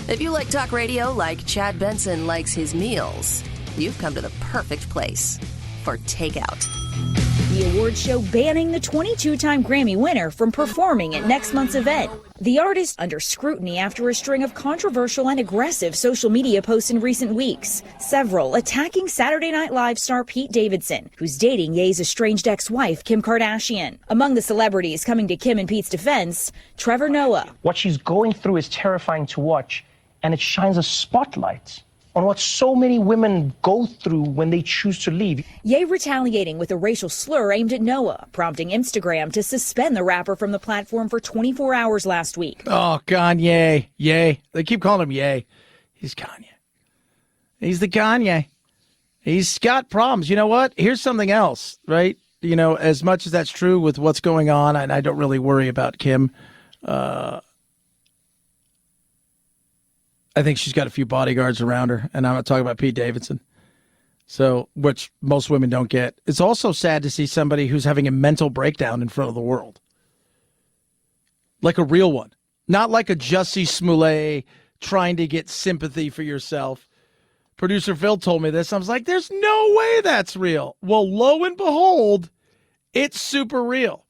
If you like talk radio like Chad Benson likes his meals, you've come to the perfect place for takeout. The award show banning the 22-time Grammy winner from performing at next month's event. The artist under scrutiny after a string of controversial and aggressive social media posts in recent weeks, several attacking Saturday Night Live star Pete Davidson, who's dating Ye's estranged ex-wife Kim Kardashian. Among the celebrities coming to Kim and Pete's defense, Trevor Noah. What she's going through is terrifying to watch, and it shines a spotlight on what so many women go through when they choose to leave. Ye retaliating with a racial slur aimed at Noah, prompting Instagram to suspend the rapper from the platform for 24 hours last week. Oh, Kanye. Ye. They keep calling him Ye. He's Kanye. He's the Kanye. He's got problems. You know what? Here's something else, right? You know, as much as that's true with what's going on, and I don't really worry about Kim, I think she's got a few bodyguards around her, and I'm not talking about Pete Davidson. So, which most women don't get. It's also sad to see somebody who's having a mental breakdown in front of the world. Like a real one. Not like a Jussie Smollett trying to get sympathy for yourself. Producer Phil told me this. I was like, there's no way that's real. Well, lo and behold, it's super real.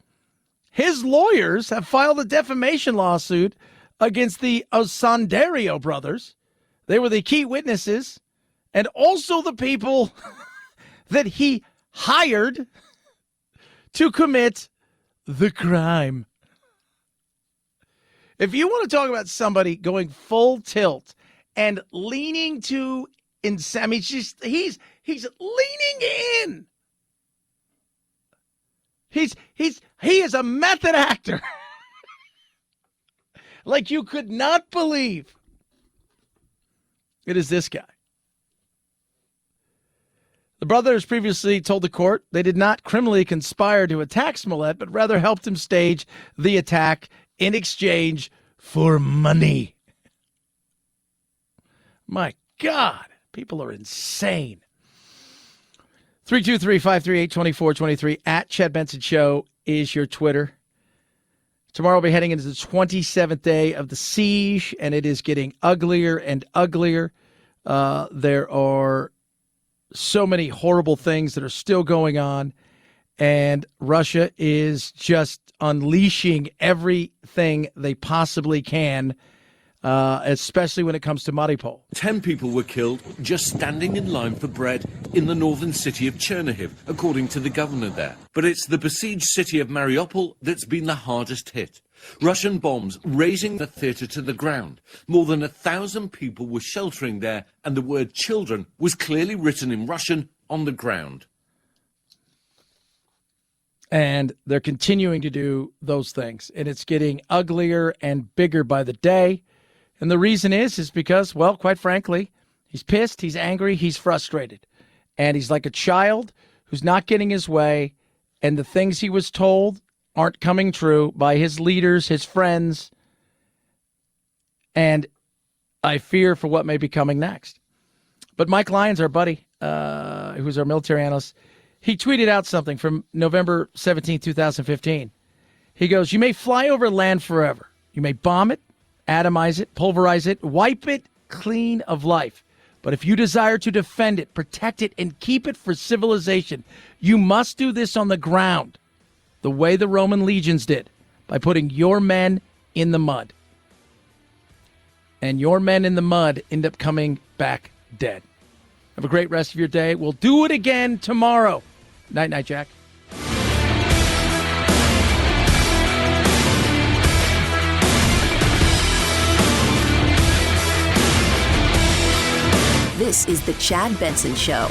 His lawyers have filed a defamation lawsuit against the Osandario brothers. They were the key witnesses and also the people that he hired to commit the crime. If you want to talk about somebody going full tilt and leaning to insanity, I mean, he's leaning in. He is a method actor. Like you could not believe. It is this guy. The brothers previously told the court they did not criminally conspire to attack Smollett, but rather helped him stage the attack in exchange for money. My God, people are insane. 323-538-2423 at Chad Benson Show is your Twitter. Tomorrow we'll be heading into the 27th day of the siege, and it is getting uglier and uglier. There are so many horrible things that are still going on, and Russia is just unleashing everything they possibly can, especially when it comes to Mariupol. 10 people were killed just standing in line for bread in the northern city of Chernihiv, according to the governor there. But it's the besieged city of Mariupol that's been the hardest hit. Russian bombs razing the theatre to the ground. More than 1,000 people were sheltering there, and the word children was clearly written in Russian on the ground. And they're continuing to do those things. And it's getting uglier and bigger by the day. And the reason is because, well, quite frankly, he's pissed, he's angry, he's frustrated. And he's like a child who's not getting his way. And the things he was told aren't coming true by his leaders, his friends. And I fear for what may be coming next. But Mike Lyons, our buddy, who's our military analyst, he tweeted out something from November 17, 2015. He goes, "You may fly over land forever. You may bomb it, atomize it, pulverize it, wipe it clean of life. But if you desire to defend it, protect it, and keep it for civilization, you must do this on the ground, the way the Roman legions did, by putting your men in the mud." And your men in the mud end up coming back dead. Have a great rest of your day. We'll do it again tomorrow. Night, night, Jack. This is the Chad Benson Show.